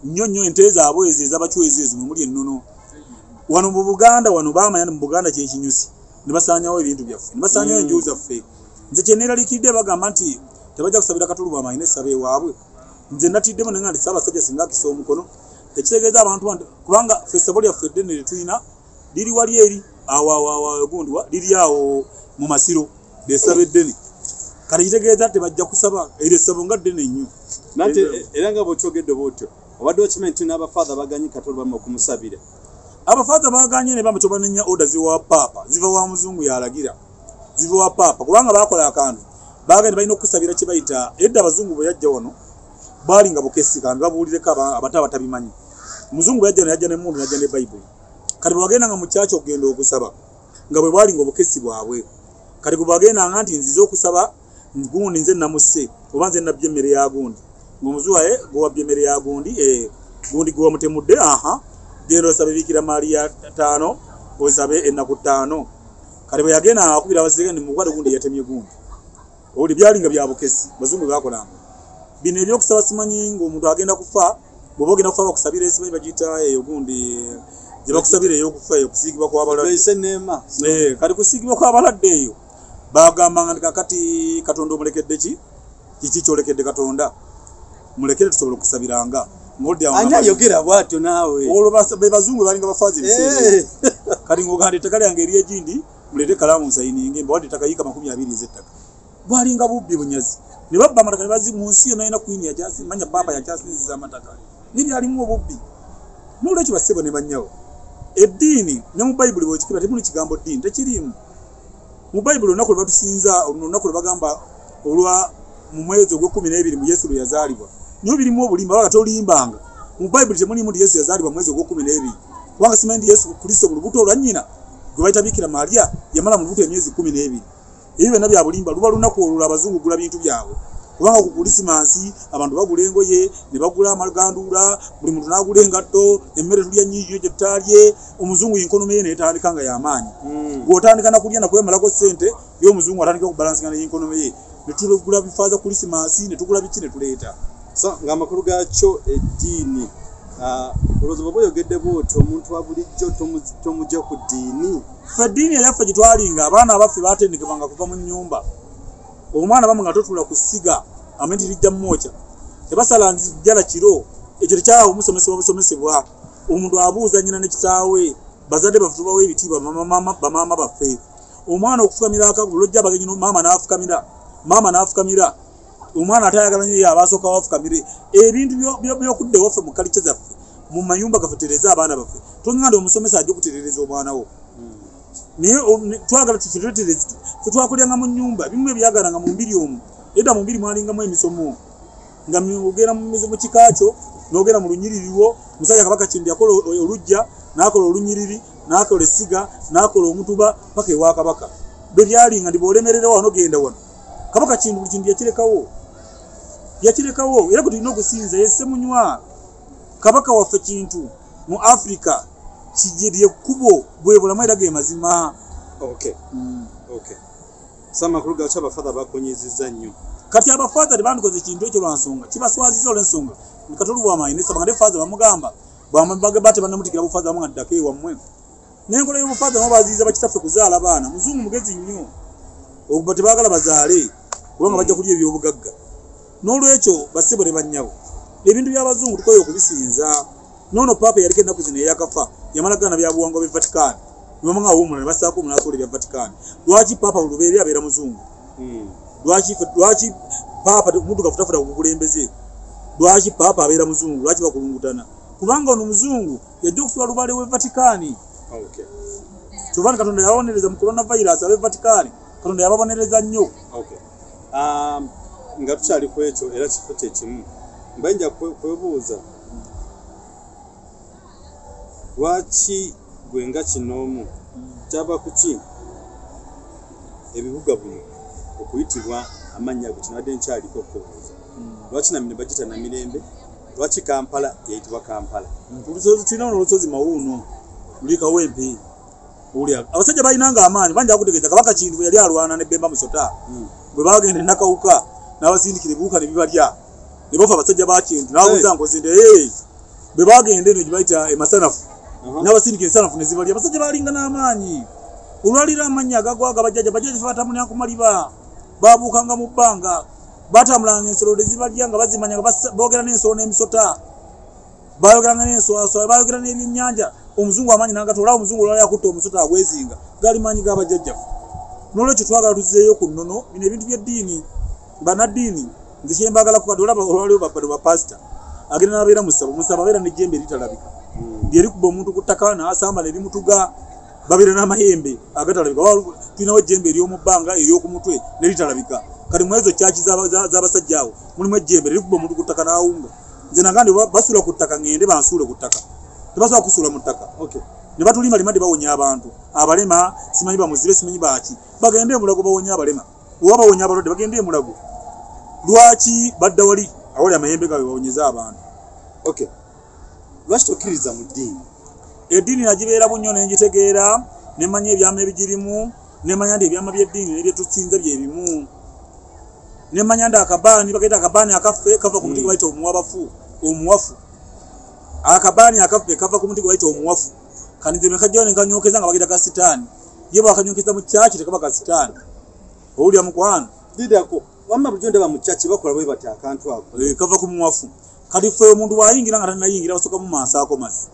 nnyo ente zaabwe ezo ez'abacwezi ezo muli ennono wano mu Buganda wano baamanya mu Buganda kyekinyusi ne basaanyawo ebintu byaffe ne basaanyawo enju zaffe nze kye neeraliikidde bagamba nti tebajja kusabira Katuluba amayina essaba ewaabwe nze natiddemu ne nga nti Ssaabasajja singa akisa omukono ekitegeeza abantu kubanga festival lyaffe eddene lye tulina liri wali eri awo gundi liri awo mu Masiro lyessaba eddene kati kitegeeza tebajja kusaba eryo essabo nga ddene nnyo nate era nga bw'okyogedde bw'otyo obadde okimanyi nti n'abafaatha baganye Katuluba okumusabira abafaza baganye ne bamatoba nenya order ziwa papa ziva wa muzungu yalagira ziva wa papa kubanga bakola akantu bagende balina okusabira kibayita edda abazungu bwe yajja wano bali nga bukesi kambi babulireko abata batabimanyi muzungu yajja ne mundu yajja ne Bible kati bagenda nga mu church okugenda okusaba nga bwe bali nga bukesi bwabwe kati kubagenda nga nti nzizo okusaba gundi nze namusse oba nze nabbye emmere ya gundi ng'omuzuwa gw'owabbye emmere ya gundi gundi gw'omutemudde genda osabe Bikira Maria 5 osabe ennaku 5 kati bwe yagenda akubira abasirikale mukwate gundi yatemye gundi oli byali nga bya bukesi bazungu bakolanga bino ebyokusaba simanyi ng'omuntu agenda kufa bw'oba ogenda kufa bakusabira esimanyi bagiyita eyo gundi gye bakusabira ey'okufa eyo kusiigibwa kw'abalwadde kati kusiigibwa kw'abalwadde eyo bagambanga kakati Katonda omulekedde kiki kyolekedde Katonda mulekere tusobola okusabiranga anya yogera bwatyo naawe olwo bazungu balinga bafazi ebiseera kati ng'oganda ettaka lyange eri egindi mulete kalaamu nsayininge mbawadde ettaka yiika 20 ez'ettaka bwalinga bubbi bunyazi ne babba amataka ne bazi mu nsi yonna yina kwini manya papa yakyasinziza amataka nibyalimu obubbi n'olwekyo bassebo ne bannyawo eddiini ne mu Bayibuli bwekikira temuli kigambo ddiini tekirimu mu Bayibuli olunaku lwe batusinza olunaku lwe bagamba olwa mu mwezi ogw'12 mu Yesu lwe yazaalibwa niyo birimu obulimba baga tolimbanga mu Bayibuli temulimu ndi Yesu yazaalibwa mu mwezi ogw'12 kubanga simanyi Yesu Kristo mu lubuto olwa nnyina gwe bayita Bikira Maria yamala mu lubuto emyezi 12 ebyo byonna bya bulimba luba lunaku olwo abazungu gula bintu byabwe kubanga ku Kulisimasi abantu bagula engoye ne bagula amagandula buli muntu n'agula engatto emmere tulya nyiyo gye tutalye omuzungu yinkonomo ye neetandika nga y'amaanyi gw'otandika na kulya nakwemalako ssente y'omuzungu atandika okubalansigana yinkonomo ye ne tugula bifaaza Kulisimasi ne tugula biki ne tuleeta so ng'amakulu gaakyo eddiini olowooza bw'oba oyogedde bw'oti omuntu wa bulijjo tomujja ku ddiini ffe eddiini eyaffe gye twalinga abaana abaffe baatendekebwanga kuva mu nnyumba omwana bamu nga totula ku ssiga amenti lijja mmwokya tebasala njala kiro ekyo tekyalawo omusomesebwa busomesebwa omuntu abuuza nnyina ne kitaawe bazadde baffe tubawo ebitiibwa bamaama baffe omwana okufukamira akabulojja abagenyi maama n'afukamira omwana atayagala nnyo abasooka bafukamire ebintu by'okudda ewaffe mu kalice zaffe mu mayumba gaffe tereza abaana baffe tonganda omusomesa ajja okuterereza omwana wo naye twagala tutereze twakolyanga mu nnyumba bimu ebyagalanga mu mbiri omwo edda mu mbiri mwalingamu emisomo nga ogenda mu kikaakyo n'ogenda mu lunyiririrwo musajja Kabaka Kindu yakola olujja n'akola olunyiriri n'akola essiga n'akola omutuba paka ewa Kabaka bwe byalinga ndi bw'olemerera wano genda wano Kabaka Kindu buli kintu yakirekawo era gwe tulina okusinza yesse munywa Kabaka waffe kintu mu Africa kijirye kubo bwe bulamu era ge mazima okay sama kuluga chaba father bakonyezizza nnyo kati abafather bandikoze kintu ekyo lwansonga kibaswaziza olw'ensonga nkatoluwa amaine saba ngade father bamugamba bambaga bate banamutikira bufather bamwe addake wamwe nenkola y'obufather nabo baziza bakitaffe kuzaala abaana muzungu mugezi nnyo okuba tebagala bazaale kubanga bajja kulya ebyobugagga n'olwekyo bassebo ne bannyabo ebintu by'abazungu tukoye okubisinza nono papa yaliko ennaku zino eyakafa yamala gana byabuwangwa bye Vatican nibamu nga wumula ne basaako omunaasobola ebya Vatican lwaki papa olubeeri abeera muzungu lwaki papa omuntu gafutafuta ku bukulembeze lwaki papa abeera muzungu lwaki bakulungutana kubanga ono muzungu yajja okusuula lubaale we Vatican kyobanga Katonda yababonereza mu coronavirus abe Vatican Katonda yababonereza nnyo nga tukyali ku ekyo era kifo kye kimu mbayinja kwebuuza lwaki gwe nga kinoomu kyava ku ki ebibuga bino okuyitibwa amannya ago kino wadde nkyaliko okubuuza lwaki namine bagita Namirembe lwaki Kampala yayitibwa Kampala tulina olusozi mawuuno luli Kawempe abasajja balinanga amaanyi banja kutegeeza Kabaka Kindu bwe yali alwana ne Bemba Musota bwe bagenda e Nakawuka n'abasindikira ebiwuka ne bibalya ne bafa abasajja ba Kindu n'abuuza nkozi nti bwe bagenda eno gye bayita emasanafu n'abasindikira esanafu ne zibalya abasajja balinga n'amaanyi olwalira amannya agagwaga bajjajja batamulira ku maliba babuukanga mu bbanga batambulanga ensolo ne zibalya nga bazimanya nga boogera n'ensolo n'emisota bayogeranga n'enswaswa bayogera n'ebyennyanja omuzungu amanyi n'agatoola omuzungu olwali akutta omusota agwezinga gali maanyi g'abajjajjaffe n'olwekyo twagala tuzizeeyo ku nnono bino ebintu by'eddiini banaddiini nze kyembagala ku kati olaba olwaliwo bapasita agenda n'abeera musaba abeera n'ejjembe eritalabika lyeri kuba omuntu ku ttaka n'asamba ne limutuga babeera n'amayembe agatalabika tulinawo ejjembe ery'omu bbanga ery'oku mutwe ne litalabika kati mu ezo kyaki z'abasajja abo mulimu ejjembe lirikuba omuntu ku ttaka n'awunga nze nagandi basuula ku ttaka ngende bansuule ku ttaka tebasobola kusuula mu ttaka ne batulima limadde bawonya abantu abalema simanyi bamuzibe simanyi baki bagende emulago bawonya abalema oba bawonya abalwadde bagende emulago lwaki badda wali awali amayembe gawe bawonyeza abantu lwaki tokkiriza mu ddiini eddiini nagibeera bunnyo nenjitegeera nemanya ebyama ebigirimu nemanya nti ebyama by'eddiini nebyetusinza bye bimu nemanya nti akabaani bagaita akabaani akaffe kava ku muti gwe bayita omuwafu akabaani akaffe kava ku muti gwe bayita omuwafu kanize mekajjawo nenkanyokeza nga bagaita ka sitaani ye bwakanyokeza mu kyaki tekaba ka sitaani owulira mukwano didako wamma bulijjo ndaba mu kyaki bakola bwe bati akantu ako kava ku muwafu kati ffe omuntu bw'ayingira nga tanayingira basooka mumansaako mazzi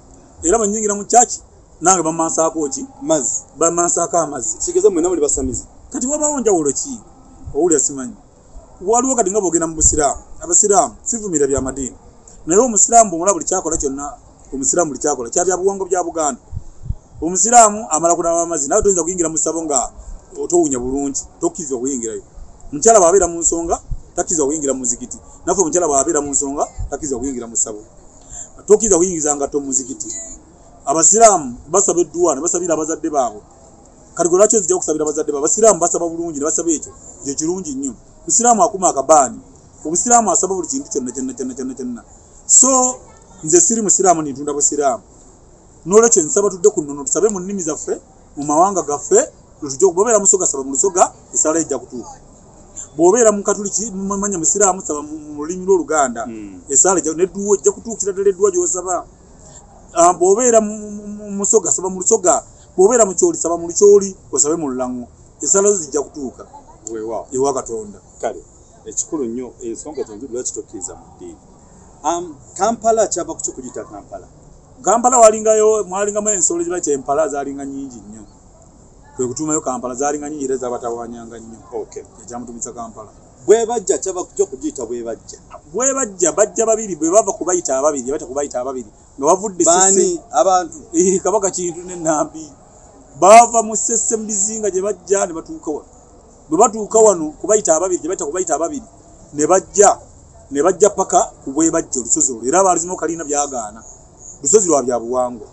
era banyingira mu kyaki nange bamansaako ki mazzi bamansaako amazzi kigeze mwena muli basamizi kati wabawo njawulo ki owulira simanyi waliwo kati nga bwogenda mu busiraamu abasiraamu sivumira byamadiini naye omusiraamu bwomula buli kyakola kyonna omusiraamu buli kyakola kyabya buwango bya Buganda omusiraamu amala kunaba amazzi nawe toyinza kuyingira mu ssabo nga otowunya bulungi tokkirizibwa kuyingirayo omukyala bw'abeera mu nsonga takkirizibwa kuyingira mu muzikiti naffe omukyala bw'abeera mu nsonga takkirizibwa kuyingira mu ssabo tokkiriza kuyingiza ngatto mu muzikiti abasiraamu basaba edduwa ne basabira abazadde baabwe kati gwe lwaki ozijja okusabira abazadde baabwe abasiraamu basaba bulungi ne basaba ekyo kirungi nnyo omusiraamu akuma akabaani obusiraamu asaba buli kintu kyonna so nze siri musiraamu nintunda busiraamu n'olwekyo nsaba tudde ku nnono tusabe mu nnimi zaffe mu mawanga gaffe bw'obeera musoga saba mu lusoga esala ejja kutuuka bw'obeera mu katuliki mumanya musiraamu saba mu lulimi lw'oluganda esala nedduwa ojja kutuukira ddala edduwa gy'osaba bw'obeera mu musoga saba mu lusoga bw'obeera mu kyoli saba mu lukyoli osabe mu lulango esala zo zijja kutuuka ewa Katonda kale ekikulu nnyo ensonga zonzi lwaki tokkiriza mu ddiini Kampala kyava ku kukuyita Kampala mwalingamu ensolo zibayita empala zaalinga nyingi nnyo kwe kutuumayo Kampala zaalinga nyingi era zabatawanyanga nnyo ekyamutumisa Kampala bwebajja kyava ku kukuyita bwebajja bajja babiri bwe bava kubayita ababiri bata kubayita ababiri nga bavudde bani abantu kabaka kintu n'ennambi bava mu ssese mu bizinga gye bajja ne batuuka wano bwe batuuka wano kubayita ababiri gye bayita kubayita ababiri ne bajja paka ku bwebajja olusozi olwo era baalizimu kalina byagaana lusozi lwa bya buwangwa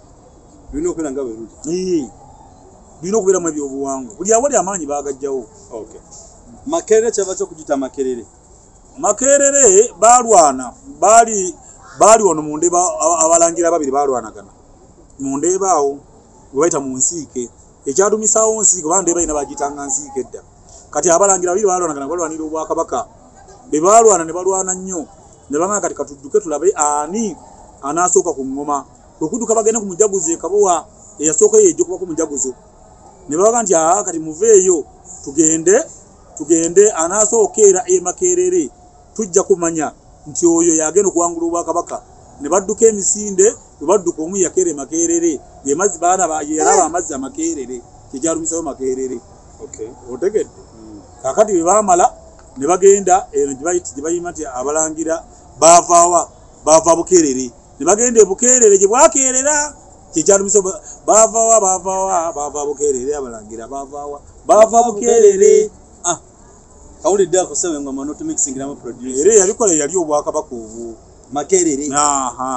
lulina okubeera nga bwe luli lulina okubeeramu ebyobuwangwa buli awali amaanyi baagajjawo Makerere kyava kyokugita Makerere balwana bali wano mu Ndeeba abalangira babiri balwanagana mu Ndeeba awo bwe bayita mu Nsiike ekyadumisaawo Nsiike ba Ndeeba ina bagitanga Nsiike edda kati abalangira babiri balwanagana balwanira obwakabaka be balwana ne balwana nnyo ne banga kati katudduke tulabe ani anasooka ku ngoma okuduka bagenda ku mujaguzo ekabowa eyasooka yejo kuba ku mujaguzo ne babaga nti kati muveeyo tugende anasookeera Makerere tujja kumanya nti oyo yagenda okuwangula obwakabaka ne badduka emisinde bwe badduka omu yakere Makerere ye mazzi baana bayeraba amazzi Makerere kyekyalumisa Makerere otegedde kakati bwe baamala ne bagenda eno gye bayima nti abalangira bava Bukerere ne bagenda e Bukerere gye bwakerera kyekyalumisa bava Bukerere abalangira bava Bukerere kawulidde akusaba engoma notumixingiramu producer era yabikola yali obwakabaka obwo Makerere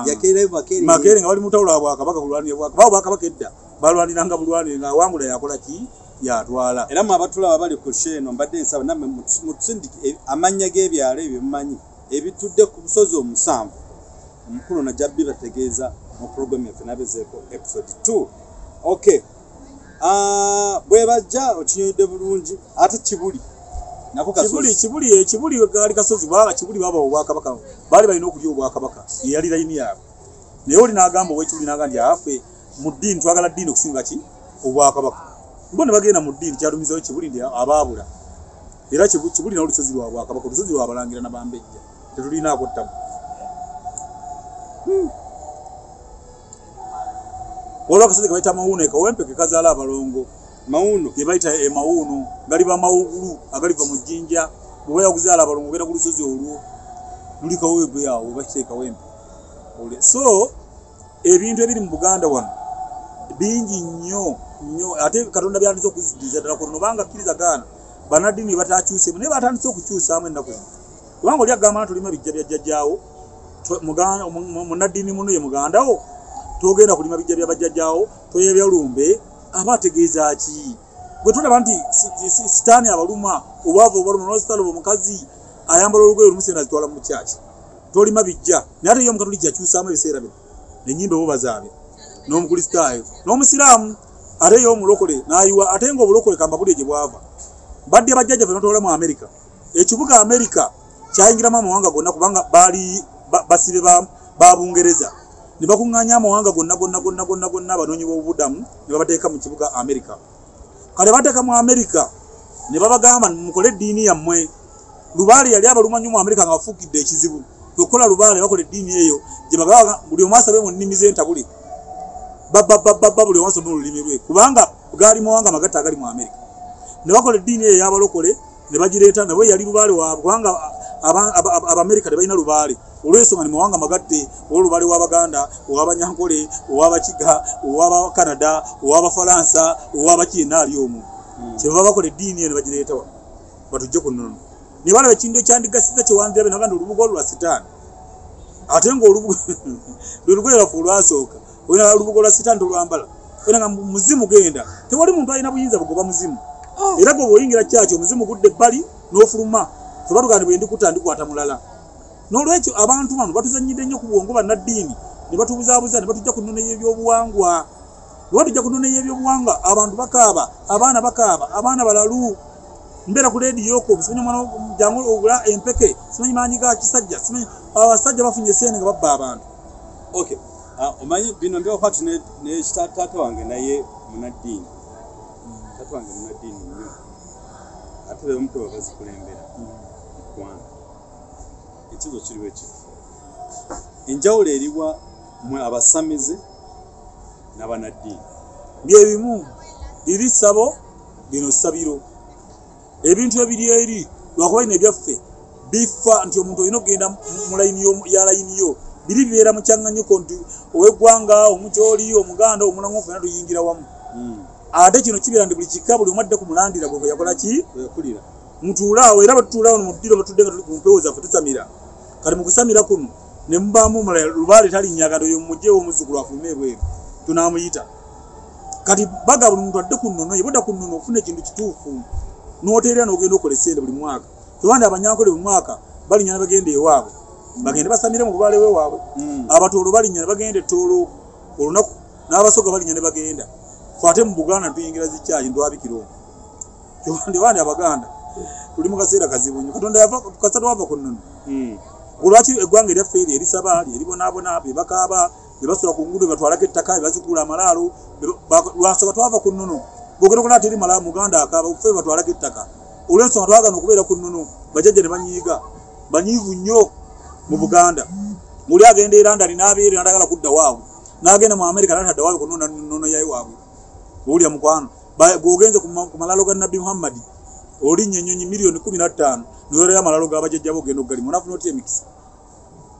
yakererayo Makerere nga bali mutawula bwakabaka kulwanira bwakabaka edda balwaniranga bulwanire nga wangula yakola ki yatwala era mu abatulaba bali ku sheno mbadde nsaba namme mutusindike amanya g'ebyalo ebyo mumanyi ebitudde ku busozi omusanvu omukulu na jabbi bategeeza mu program yaffe nabezeeko episode 2 bwe bajja okinyonidde bulungi ate Kibuli nako kasozi Kibuli gali kasozi baba Kibuli baba obwakabaka bali balina okulya obwakabaka yali layini yaabwe naye oli n'agamba ow'Ekibuli n'agamba afe mu ddiini twagala ddiini okusinga ki obwakabaka mbona bagenda mu ddiini kyalumizayo Kibuli ndi abaabula era Kibuli n'olusozi lwa bwakabaka olusozi lwa Balangira na Bambejja tetulinaako ttamu waliwo akasozi kabayita Mawuuno ekawempe kazaala abalongo Mawuuno ge bayita Mawuuno gali ba mawugulu agaliva mu jjinja bwe yakuzaala abalongo ogenda ku lusozi olwo luli kawempe awo bakiteeka wempe so ebintu ebiri mu Buganda wano bingi nnyo ate Katonda byandise okuzidiza ddala kuno banga kkiriza gaana banadini batakyusemu naye batandise okukyusaamu ennaku zino kubanga oli agamba tulima bijja bya jjajjaawo munadini muno ye mugandawo togenda kulima bijja bya bajjajjaawo toyebya lumbe aba ategeeza ki gwe tulaba nti sitaani abaluma obwavu obaluma n'ositala omukazi ayambala olugoye olumusenda azitwala mu kyaki tolima bijja naye ate ye omukatoliki yakyusaamu ebiseera bino enyimba bo bazaabye n'omukristaayo n'omusiraamu ate ye omulokole n'ayiwa ate nga obulokole kambabuli gye bwava badde bajjajja fe notoola mu Amerika ekibuga Amerika kyayingiramu amawanga gonna kubanga baali basibe ba Bungereza ne bakuŋŋaanya amawanga gonna abanoonyi b'obubudamu ne babateeka mu kibuga Amerika kale bateeka mu Amerika ne babagamba mukole eddiini yammwe Lubaale yali abaluma nnyo mu Amerika nga bafuukidde ekizibu okukola Lubaale bakola eddiini eyo gye bagamba buli omu asabe mu nnimi z'entabule buli omu asome olulimi lwe kubanga gaali mawanga magatte agali mu Amerika ne bakola eddiini eyo ey'abalokole ne bagireeta nabo yali Lubaale waabwe kubanga Abamerika tebalina Lubaale olw'ensonga ne mawanga magatte olw'Olubaale w'Abaganda ow'Abanyankole ow'Abakiga ow'Abakanada ow'Abafalansa ow'Abakiina ali omwo kyebaba bakola eddiini eyo ne bagireeta batujje ku nnono ne balaba ekintu ekyandigasiza kyewanzirabe naganda olubugo lwa sitaani ate nga olubugo lwaffe olwasooka olina olubugo lwa sitaani tolwambala era nga muzimu genda tewali muntu alina buyinza bugoba muzimu era gwe bw'oyingira kyakyo omuzimu gudde ebbali n'ofuluma feba tugane bwe ndikuta ndikwata mulala n'olwekyo abantu bano batuzannyidde nnyo ku bwongo bannaddiini ne batubuzaabuza ne batujja ku nnono y'ebyobuwangwa bwe batujja ku nnono y'ebyobuwangwa abantu bakaaba abaana bakaaba abaana balalu mbeera ku leediyoko simanyi omwana jangu ogula empeke simanyi maanyi ga kisajja simanyi abasajja bafunye sente nga babba abantu okay omanyi bino mbeo kwatu ne taata wange naye munaddiini taata wange munaddiini nnyo ate be omuntu babazikulembera muggwanga ekizo kiriwo ekyo enjawulo eriwa mwe abasamize n'abanaddiini byebimu liri ssabo lino ssabiro ebintu ebiri eri lwakuba ino ebyaffe bifa nti omuntu olina okugenda mu layini ya layini yo biri bibeera mu kyaŋŋanyuko nti ow'eggwanga omukyoli omuganda omulamu fena tuyingira wamu ate kino kibeera ndi buli kika buli omu adde ku mulandira gwe yakola ki yakulira mutuulaawo era batutuulaawo mu ddiro batudde nga tuli ku mpewo zaffe tusamira kati mu kusamira kuno ne mubaamu omulala Lubaale talinnyagala oyo mujjeewo omuzzukulu afulume ebweru tunaamuyita kati baga buli muntu adde ku nnono ye budda ku nnono ofuna ekintu kituufu n'oteera n'ogenda okola essente buli mwaka tubandi Abanyankole buli mwaka balinnya ne bagenda ewaabwe bagende basamire mu Lubaale wewaabwe abatoolo balinnya ne bagenda ettoolo olunaku n'abasoga balinnya ne bagenda ate mu Buganda tuyingira zikyaki ntwabikira omwo tubandi Abaganda tuli mu kaseera kazibu nnyo Katonda yava kasatu wava ku nnono olwaki eggwanga eryaffe eri erisaba eribonaabona be bakaaba be basula ku ngudo batwalako ettaka be bazikuula amalaalo lwasooka twava ku nnono bwogera okola teri mala muganda akaaba ffe batwalako ettaka olw'ensonga twagana okubeera ku nnono bajjajja ne banyiiga banyiivu nnyo mu Buganda muli agenda e London n'abeera n'atagala kudda waabwe n'agenda mu Amerika n'atadda waabwe ku nnono yayi waabwe owulya mukwano bw'ogenze ku malaalo ga Nabbi Muhammad olinnya ennyonyi miliyoni 15 n'olera amalalo g'abajjajja bo ogenda ogali munafuna otya emikisa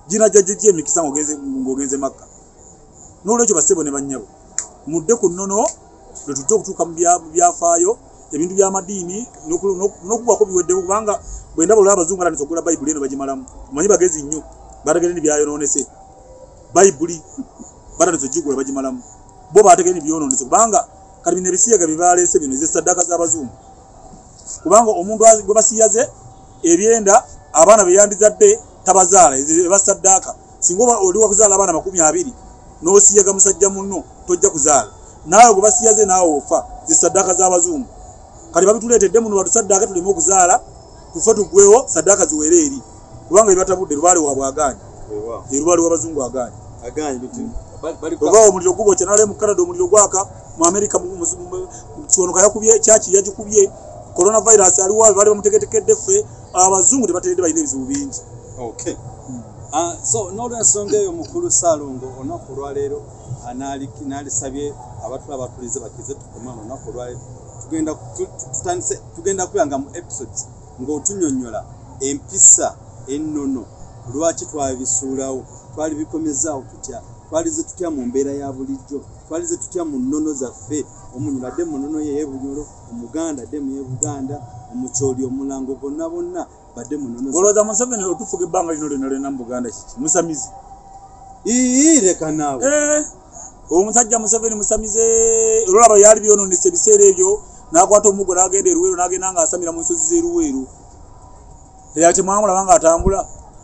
gina jjajja emikisa ng'ogenze Makka n'olwekyo basebo ne bannyabo mudde ku nnono lwe tujja okutuuka mu byafaayo ebintu by'amadiini n'okubwako biwedde kubanga bwe ndaba olaba Abazungu alanise okugula Bayibuli eno bagimalamu omanyi bagezi nnyo bategere n'ebyayonoonese Bayibuli balanise ogigula bagimalamu bo bategere n'ebyonoonese kubanga kati bino ebisiyaga bye baleese bino ez'essaddaaka z'Abazungu kubanga omuntu gwe basiyaze ebyenda abaana be yandizadde tabazaala ebasaddaaka singa oba oli wakuzaala abaana 20 n'osiyaga musajja munno tojja kuzaala naawe gwe basiyaze naawe ofa zisaddaaka z'Abazungu kati babituleetedde muno batusaddaaka tuleme okuzaala tufe tuggwewo saddaaka ziwere eri kubanga ebibatabudde Lubaale waabwe agaanye Lubaale w'Abazungu agaanye oba omuliro gubokya nale mu Canada omuliro gwaka mu Amerika kiwonoka yakubye kyaki yagikubye coronavirus aliwo bali bamutegetekedde ffe Abazungu tebateredde balina ebizibu bingi okay so n'olwensonga eyo mukulu Ssaalongo olunaku olwaleero naalisabye abatulize bakize tukoma olunaku olwaleero tugenda kuyanga mu episodes ng'otunyonnyola empisa ennono lwaki twabisuulawo twali bikomezaawo tutya twalize tutya mu mbeera ya bulijjo twalize tutya mu nnono zaffe omunyolo adde mu nnono ye Bunyoro omuganda adde mu ye Buganda omukyoli omulango bonna badde mu nnono olowooza Museveni otufuga ebbanga lino lyonna mu Buganda kiki musamizi leka naawe omusajja Museveni musamize olwalaba yali byonoonese ebiseera ebyo n'akwata omuggo n'agenda eruweero n'agenda ng'asamira mu nsozi z'eruweero era temwamulaba ng'atambula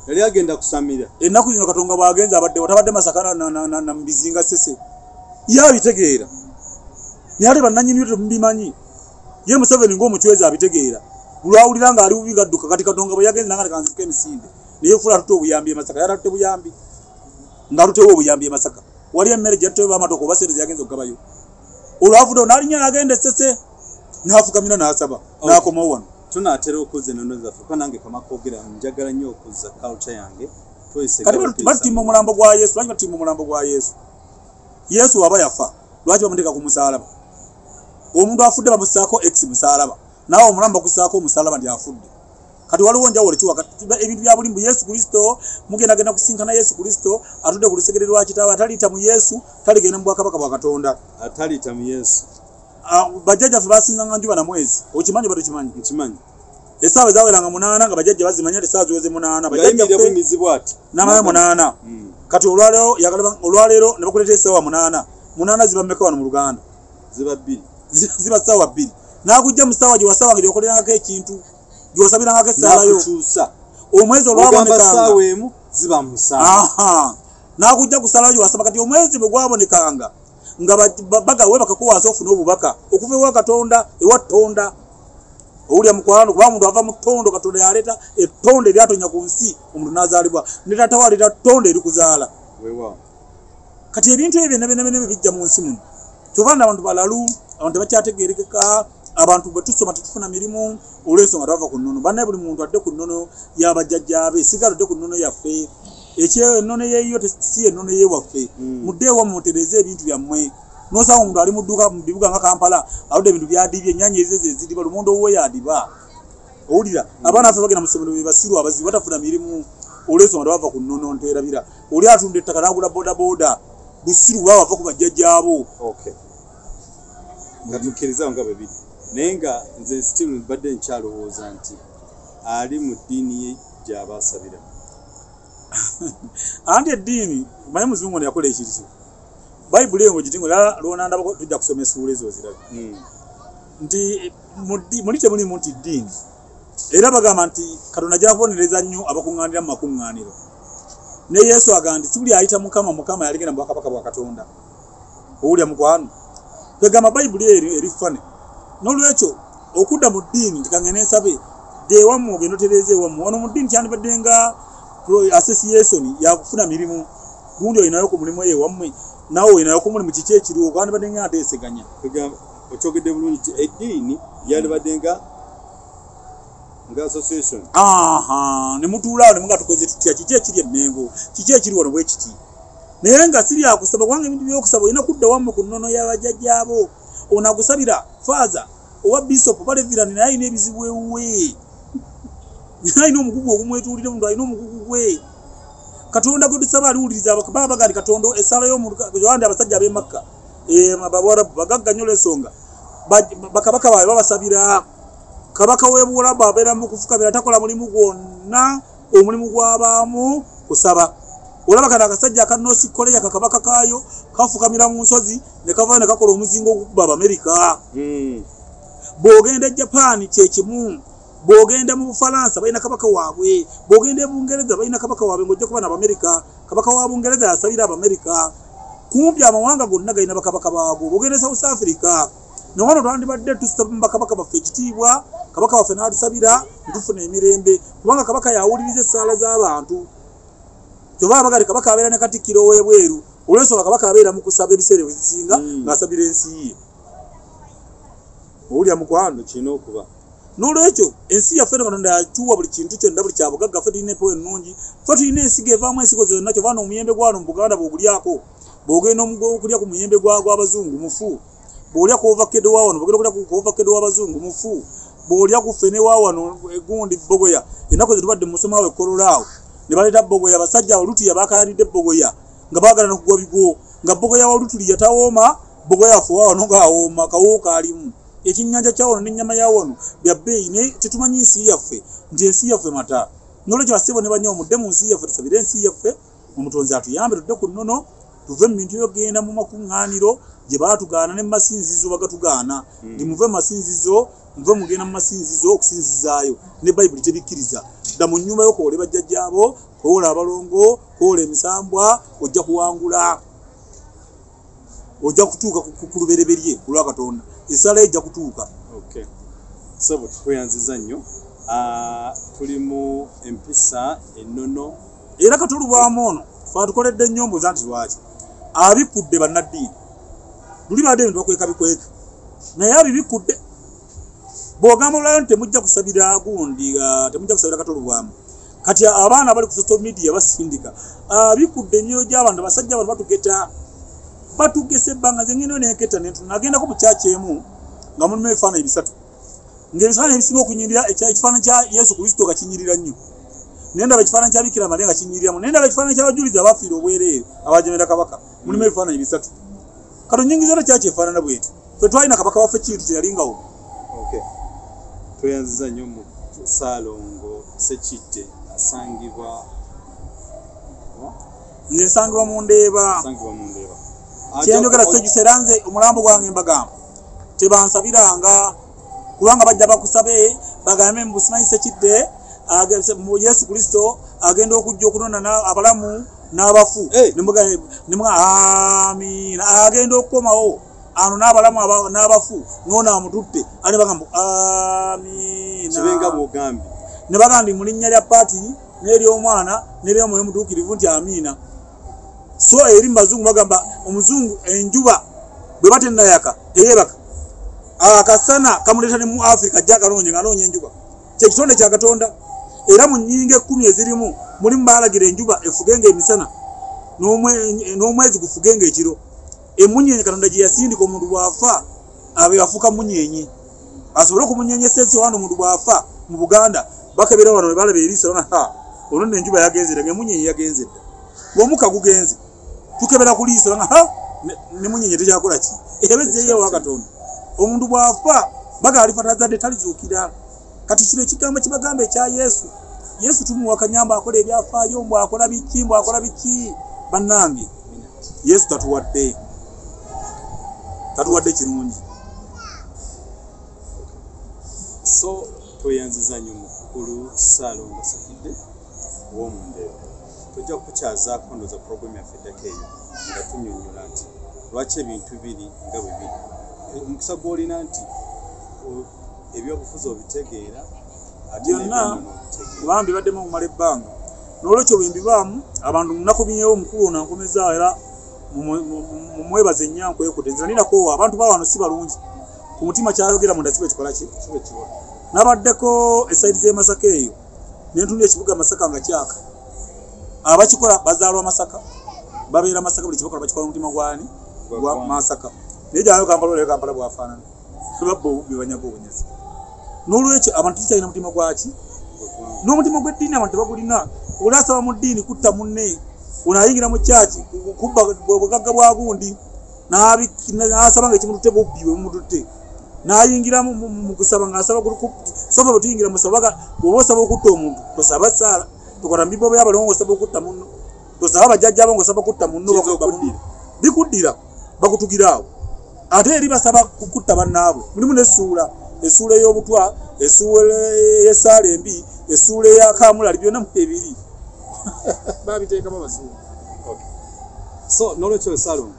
yali agenda kusamira ennaku zino Katonga bw'agenza abadde watabadde Masaka na Mbizinga Ssese ye abitegeera yali bannannyini byo temubimanyi ye Museveni ng'omucwezi abitegeera lwawulira ng'ali bubi gadduka kati Katonga bwe yagenza nga tekanzika emisinde naye fula atute obuyambi e Masaka yali atute buyambi ng'atutewo obuyambi e Masaka wali emmere gyattewo amatoka oba sente yagenza okugabayo olwavude n'alinnya n'agenda Ssese n'afukamira n'asaba n'akomawo wano tunaatera okuzza ennono zaffe kuba nange kamakoogera njagala nnyo okuzza culture yange kati batimba omulambo gwa Yesu lwaki batimba omulambo gwa Yesu waba yafa lwaki bamuteeka ku musaalaba omuntu afudde bamusaako x musaalaba nawe omulambo bakusaako omusaalaba nti afudde kati waliwo njawulo ki wakati ebintu bya bulimbu Yesu Kristo mugendagenda kusinkana Yesu Kristo atudde ku lusegere lwa Kitaawe ataliyita mu Yesu taligenda mu bwakabaka bwa Katonda ataliyita mu Yesu bajjajja ffe basinzanga njuba na mwezi okimanyi bado kimanyi nkimanyi esaawa zaweranga 8 nga bajjajja bazimanya esaawa ziweze 8 bajjajja n'amaya 8 kati olwaleero ne bakuleeta esaawa 8 ziba mmeka wano mu Luganda ziba saawa 2 n'akujja mu saawa gye wasabanga gye wakolerangako ekintu gye wasabirangako essaalayo omwezi olwabonekanga ziba musanvu n'akujja ku ssalayo gye wasaba kati omwezi bwe gwabonekanga nga bagawe bakakuwaasa ofuna obubaka okuva ewa Katonda ewa Tonda owulya mukwano kuba omuntu ava mu ttondo Katonda yaleeta ettonda eryatonya ku nsi omuntu n'azaalibwa ne taata we aleeta ttonda erikuzaala kati ebintu ebyo byonna bijja mu nsi muno kyova nti abantu balalu abantu tebakyategeerekeka abantu bwe tusoma tetufuna mirimu olw'ensonga twava ku nnono bannaye buli muntu adde ku nnono y'abajjajjaabe sigala adde ku nnono yaffe ennono yeeyo si ennono yeewaffe mudde ewammwe mutereeze ebintu byammwe n'osanga omuntu ali mu dduuka mu bibuga nga Kampala aludde ebintu byadibye ennyanya ezo eziriba lumonde owuwe yadiba owulira abaana affe bagenda mu ssomero be basiru abazibu batafuna mirimu olw'ensonga twava ku nnono nterabira oli atunda ettaka n'agula boodabooda busiru baba bava ku bajjajjaabo nga tukkiriza nga bwe biri naye nga nze still mbadde nkyalowooza nti ali mu ddiini ye gy'aba asabira anti eddiini manye muzungu ne yakola ekiriso bayibuli engo gitingo era lwonandaba tujja kusoma essuula ezo zirabe nti muli temulimu nti ddiini era bagamba nti Katonda ajja kubonereza nnyo abakuŋŋaanira mu makuŋŋaaniro ne Yesu agamba nti si buli ayita Mukama yaligenda mu bwakabaka bwa Katonda owulya mukwano kwegamba bayibuli eri fane n'olwekyo okudda mu ddiini nti kangene nsabe dde ewammwe ogenda otereeza ewammwe wano mu ddiini kyandibadde nga association yakufuna mirimu gundi oyinayo ku mulimu ewammwe nawe oyinayo ku mulimu kiki ekiriwo kwandibadde nga ateeseganya okyogedde bulungi nti eddiini yandibadde nga association ne mutuulaawo ne muga tukoze tutya kiki ekiri emmengo kiki ekiri wano bwe kiti naye nga si byakusaba kubanga ebintu byokusaba olina kudda wammwe ku nnono y'abajjajjaabo onagusabira faaza owa bishop balevirani naye alina ebizibu ewuwe alina omugugu ogumwetuulire omuntu alina omugugu gwe Katonda gwe tusaba aliwuliriza baba bagali Katonda essala y'omuntu abasajja ab'e Makka Abawarabu bagagga nnyo l'ensonga bakabaka baabwe babasabira kabaka w'e Buwarabu abeera mu kufukamira takola mulimu gwonna omulimu gw'abaamu kusaba olaba kana akasajja aka North Korea kakabaka kaayo kafukamira mu nsozi ne kavaayo ne kakola omuzingo okukuba Abamerika bw'ogenda e Japan kyekimu bw'ogenda mu Bufalansa balina kabaka waabwe bw'ogenda e Bungereza balina kabaka waabwe ng'ojja kuba n'Abamerika kabaka wa Bungereza yasabira Abamerika kumpi amawanga gonna galina bakabaka baagwo bw'ogenda e South Africa newano twandibadde tusaba bakabaka baffe ekitiibwa kabaka waffe n'atusabira ntufuna emirembe kubanga kabaka yawuliriza essaala z'abantu kyova abagali kabaka abeera ne katikkiro w'ebweru olw'ensonga kabaka abeera mu kusaba ebiseera ebisinga ng'asabira ensi ye owulya mukwano kirina okuba n'olwekyo ensi yaffe Katonda yatuwa buli kintu kyonna buli kyabugagga ffe tulina empewo ennungi ffe tulina ensigo evaamu ensigo zonna kyova n'omuyembe gwano mu Buganda bw'ogulyako bw'ogenda okulya ku muyembe gw'abazungu mufu bw'olya ku ovakkedo wa wano bw'ogenda okulya ku ovakkedo w'abazungu mufu bw'olya ku ffene wa wano egundi bogoya ennaku ze tubadde mu musomo wawe ekkololaawo ne baleeta bogoya abasajja olutu yabakayanidde bogoya nga baagala kugwa bigo nga bogo ya walutuli yatawooma bogo ya fuwa wano gaawoma kawo kaalimu ekinnyanja kyawono n'ennyama yawono bya bbeeyi ne tetumanyi ensi yaffe nti ensi yaffe mata n'olwekyo basebo ne banyawo mudde mu nsi yaffe tusabire ensi yaffe omutonzi atuyambe tudde ku nnono tuve mu bintu byogenda mu makuŋŋaaniro gye baatugaana ne mu masinzizo bagatugaana ndi muve mu masinzizo muve mugenda mu masinzizo okusinzizaayo ne bayibuli tebikkiriza dda mu nnyumba yo koole bajjajjaabo koola abalongo koola emisambwa ojja kuwangula ojja kutuuka ku lubereberye ku lwa Katonda essala ejja kutuuka. Okay. Sebo tukweyanziza nnyo tuli mu empisa ennono era katulubwamu ono twatukoledde ennyomboza nti lwaki abikudde bannaddiini luli badde ebintu bakweka bikweka naye abibikudde bw'ogamba olulayo nti temujja kusabira gundi temujja kusabira katulubwamu kati abaana bali ku social media basindika abikudde emyoyo gy'abantu basajja abantu batugese ebbanga nze ngendo nenketta nagendako mu kyaki emu nga mulimu ebifaananyi bisatu ng'ebifaananyi ebisinga okunyirira ekifaananyi kya Yesu Kristo nga kinyirira nnyo nendaba ekifaananyi kya Bikira Maria nga kinyiriramu nendaba ekifaananyi ky'abajulizi abafiira obwereere abajemerera kabaka mulimu ebifaananyi bisatu katunyingiza kyaki efaanana bweti ffe twalina kabaka waffe kintu teyalingawo. Okay. Tweyanziza nnyo mu Ssaalongo Ssekidde asangibwa nze nsangibwa mu Ndeeba kyenjogera sejusera nze omulambo gwange mbagamba tebansabiranga kubanga bajja bakusabe bagambe mbusimanyi Ssekidde mu Yesu Kristo agenda okujja okunona abalamu n'abafu amiina agenda okukomawo ano n'abalamu n'abafu noona amututte ane bagamba amiina kibenga bw'ogambi ne bagamba mu linnya lya Paatiri n'ery'Omwana n'ery'Omwoyo Mutuukirivu nti amiina. So eri mbazungu bagamba omuzungu enjuba bwe batennayaka teyebaka akasana kamuleeta ne mu Africa ajja akalonye ng'alonye enjuba kyekitonde kya Katonda era mu nnyingo 10 ezirimu mulimu baalagira enjuba efugenga emisana n'omwezi gufugenga ekiro emunyenye Katonda gye yasindika omuntu bw'afa abe yafuuka munyenye asobole okumunyenyesa ensi wano omuntu bw'afa mu Buganda bakebera wano ne balaba eriiso olwo nno enjuba yagenze dda ng'emunyenye yagenze dda bw'omukka gugenze tukebera ku liiso ne munyenye tekyakola ki ebezzeeyo wa Katonda omuntu bw'afa baga alifa tazadde talizuukira kati kino ekigambo kibagamba ekya Yesu tumuwakanyamba akola ebyafaayo mbw akola biki bannange Yesu tatuwadde kirungi. So tweyanziza nnyo mukulu Ssaalongo Ssekidde w'omu Ndeeba tujja kukukyazaako ndooza puroguramu yaffe eddako eyo nga tunnyonnyola nti lwaki ebintu biri nga bwe biri omukisa gw'olina nti ebyobufuzi obitegeera byonna kubanga bibaddemu okumala ebbanga n'olwekyo bwe mbibaamu abantu munakomyewo omukulu ono ankomezaawo era mumwebaze ennyankwekudde nze nalinako abantu bawano si balungi ku mutima kyayogera munda sibe kikola ki nabaddeko esaidi z'e Masaka eyo nentunda ekibuga Masaka nga kyaka abakikola bazaalwa Masaka babeera Masaka buli kibakola bakikola omutima gwani gwa Masaka naye gyanayo Kampala bwafaanana tebabba obubbi banyaga obunyazi n'olwekyo abantu tukyalina mutima gwaki n'omutima gw'eddiini abantu tebagulina oli asaba mu ddiini kutta munne unayingira mu kyaki kubba bwegagga bwa gundi n'asaba ng'ekimututte bubbi bwe mumututte n'ayingira mu kusaba ng'asaba sofa bwe tuyingira mu saba bw'oba osaba okutta omuntu tosaba ssaala tokola mbibbo by'abalongo ng'osaba okutta munno tosaba bajjajja abo ng'osaba okutta munno bakubba munno bikuddira bakutugira awo ate eri basaba kukutta bannaabwe mulimu n'essuula ey'obutwa essuula y'essaala embi essuula ey'akamulali byonna mu ebiri babiteekamu abasuula. So n'olwekyo Ssaalongo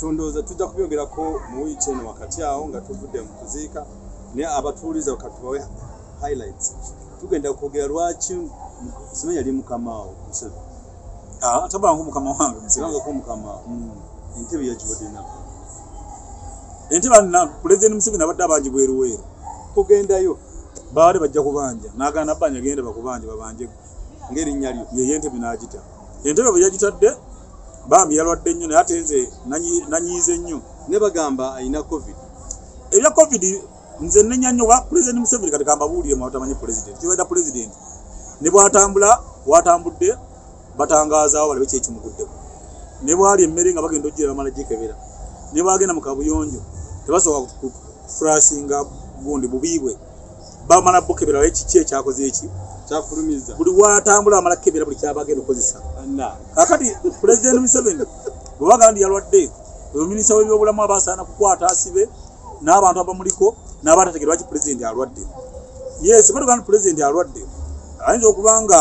tundooza tujja kubyogerako mu wiiki eno wakati awo nga tuvudde mu kuziika naye abatuuliza katubawe highlights tugenda kwogera lwaki simanya ali mukamaawo Museveni tabangu mukama wange musirangako mukamaawo entebe yagiwadde nako entebe na Pulezidenti Museveni abadde abangi bweruweeru kugendayo baali bajja kubanja n'agaana banja gende bakubanje babanje ng'erinnya lyo ye entebe n'agita entebe bwe yagitadde bambi yalwadde nnyo naye ate nze nanyiize nnyo ne bagamba ayina covid ebya covid nze nenya nnyo wa Pulezidenti Museveni kati kambabuulire mwe batamanyi Pulezidenti kibaita Pulezidenti ne bw'atambula watambudde batangazaawo balabe kye kimuguddeko ne bwali emmere nga bagenda ogira bamala gikebera ne bagenda mu kabuyonjo tebasooka kufurashinga bundi bubiibwe bamala bukebera wale kiki ekyakoze eki kyafulumiza buli watambula amala kebera buli kyabagenda okozesa kakati President Museveni bwe bagamba ndi yalwadde minisita w'ebyobulamu abasaana kukwata asibe n'abantu abamuliko n'abatategeera lwaki President alwadde yes batugamba President alwadde ayinza okuba nga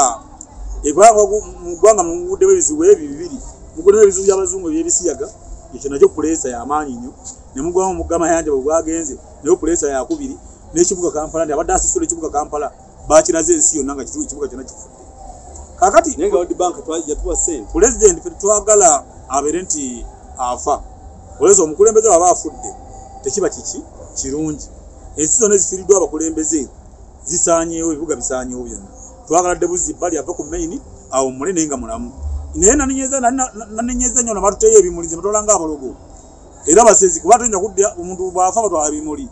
mu ggwanga muguddewo ebizibu ebyo bibiri muguddewo ebizibu by'abazungu ebyebisiyaga ekyo nakyo puleesa y'amaanyi nnyo ne mugwamu Mugamayanja bwe bwagenze nayo puleesa yakubiri n'ekibuga Kampala ndi abadde asisula ekibuga Kampala bakiraze ensi yonna nga ekibuga kyonna kifudde kakati nenga World Bank yatuwa sente President fe twagala abeere nti afa olweza omukulembeze waba afudde tekiba kiki kirungi ensi zonna ezifiiriddwa abakulembeze zisaanyeewo ebibuga bisaanyeewo byonna twagaladde Buzibbali ave ku maini awo munene nga mulamu naye nanenyeza nnyo nabatuteyo ebimuli ze batwala ng'abalogo era basezi kuba toyinza kudda omuntu bw'afa batwala ebimuli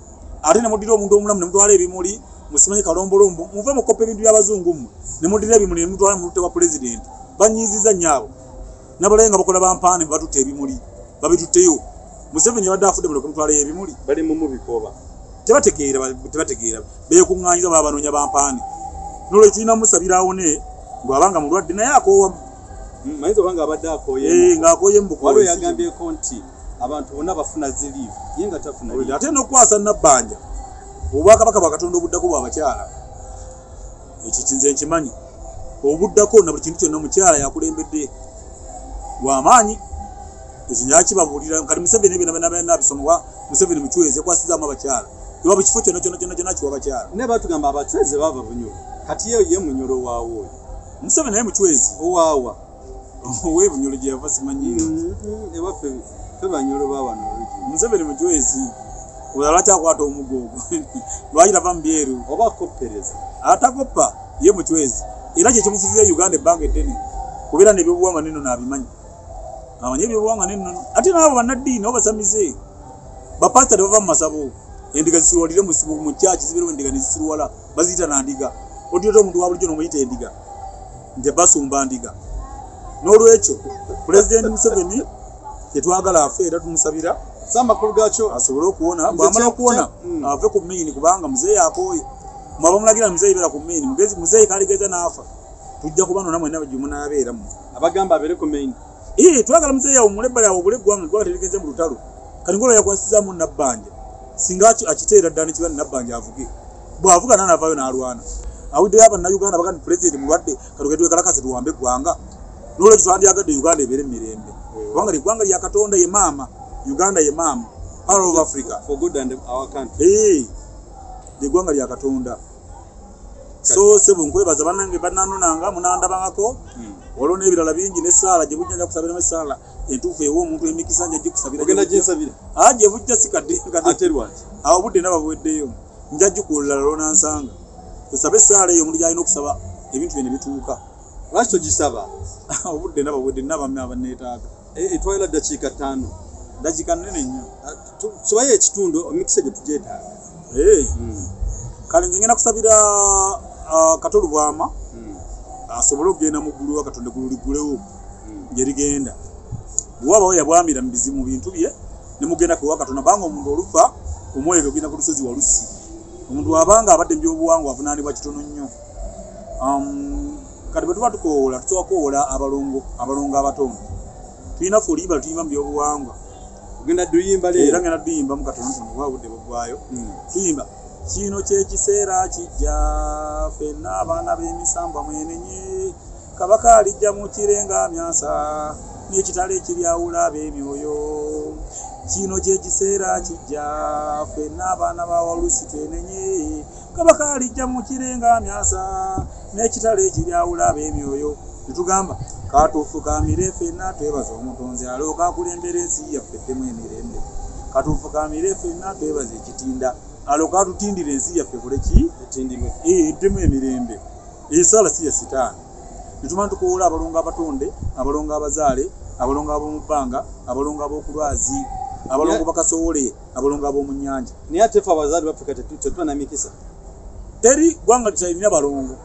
ate ne muddira omuntu omulamu ne mutwala ebimuli musimanyi kalombolombo muve mukopa ebintu by'abazungu mmwe ne muddira ebimuli ne mutwala mu lutte wa Pulezidenti banyiiziza nnyo abo nabalaye nga bakola bampaane batutte ebimuli babitutteyo Museveni yabadde afudde muleke mutwalayo ebimuli bali mu mubikoba tebategeera beekuŋŋaanyiza baba banoonya bampaane n'olwekyo tulina musabira awone bw'abanga mulwadde naye akoowa mayinza obanga abadde akooye ng'akooye mu bukola waliwo yagambyeko nti abantu bonna bafuna ziriivu ye nga tafuna ate n'okukwasa Nabbanja obwakabaka bwa Katonda obuddako bw'abakyala ekyo kinze nkimanyi obuddako na buli kintu kyonna omukyala yakulembedde w'amaanyi ekyo nyakibabuulira kati Museveni ebyo nabisomebwa Museveni mukiweze yakwasizaamu abakyala iwa buli kifo kyonna kiwa abakyala naye batugamba abachwezi baba bunyolo kati ye munyolo waawo oyo Museveni naye mukiwezi owaawa owebunyolo gye yava simanyiyo ewaffe fe banyolo bawano Museveni mukiwezi olala kyakwata omuggo ogwo lwaki tava mu byeru oba akoppereza atakoppa ye mukiwezi era kye kimufuziza Uganda ebbanga eddene kubeera n'ebyobuwangwa neno n'abimanyi amanyi ebyobuwangwa neno ate n'abo bannaddiini nabo basamize bapasita tebava mu masabo endiga zisirwalire mu kyaki zibeerewo endiga ne zisirwala baziyita nandiga odyota omuntu wa bulijjo n'omuyita endiga nti basumba ndiga n'olwekyo Pulezidenti Museveni tetwagala afe era tumusabira amakulu gakyo asobole okuwona bw'amala okuwona ave ku maini kubanga muzeeyi akooye mwaba mulagira muzeeyi beera ku maini muzeeyi kaligeza n'afa tujja kuba nona mwena bwe munaabeeramu abagamba abeere ku maini twagala muzeeyi awo mulebbali awo obule eggwanga eggwanga terigeze mu lutalo kati ngolo yakwasizaamu Nabbanja singa akiteera ddala nekiba ni Nabbanja avuge bw'avuga n'anavaayo n'alwana awuddeyo abannayuganda baga nti Pulezidenti mulwadde katuge twekalakase tuwambe eggwanga n'olwekyo twandyagadde Uganda ebeere emirembe kubanga eggwanga lya Katonda ye maama Uganda ye maama all over Africa for good and our country eggwanga lya Katonda so sebo nkwebaza bannange bannanonanga munandabangako waliwo n'ebirala bingi n'essaala gye bujja nja kusabiramu essaala entuufu ewa omuntu emikisa nja gikusabira ogenda ginsabira gye bujja sikadde ate lwaki awo budde nababuweddeyo nja gikuulira lwonansanga tusabe essaala eyo omuntu gyalina okusaba ebintu bye ne bituuka lwaki togisaba obudde nababuwedde nabamme abanneetaaga etwalira ddakiika 5 dakiika nnene nnyo tubayo ekitundu emikisa gye tugyetaaga kale nze ngenda kusabira Katolu Bwama asobole okugenda mu ggulu wa Katonda eggulu liggulewo gye ligenda bw'abawo yabwamira mu bintu bye ne mugenda kuwa Katonda banga omuntu olufa omwoyo gwe gugenda ku lusozi walusi omuntu wabanga abadde mu byobuwangwa avunaanibwa kitono nnyo kati bwe tuba tukoowola tusobola koowola abalongo abatono tulina ffe oluyimba lutuyimba mu byobuwangwa ogenda duyimba leero era ngenda duyimba mu katono tono bwa budde bugwayo tuyimba kino kyekiseera kijja ffenna abaana b'emisambwa mwenenye kabaka alijja mu kirenga myasa n'ekitala ekiryawula ab'emyoyo kino kyekiseera kijja ffenna abaana ba Walusi twenenye kabaka alijja mu kirenga myasa n'ekitala ekiryawula ab'emyoyo netugamba katufukamire ffenna twebaza omutonzi alooka akulembera ensi yaffe eddemu emirembe katufukamire ffenna twebaza ekitinda alooka atutindira ensi yaffe kuleki eddemu emirembe esaala si ya sitaani netumana tukoola abalongo abatonde abalongo abazaale abalongo ab'omu bbanga abalongo ab'okulwazi abalongo bakasowole abalongo ab'omu nnyanja naye ate ffe abazaale baffe kati tetuba na mikisa teri ggwanga litalina balongo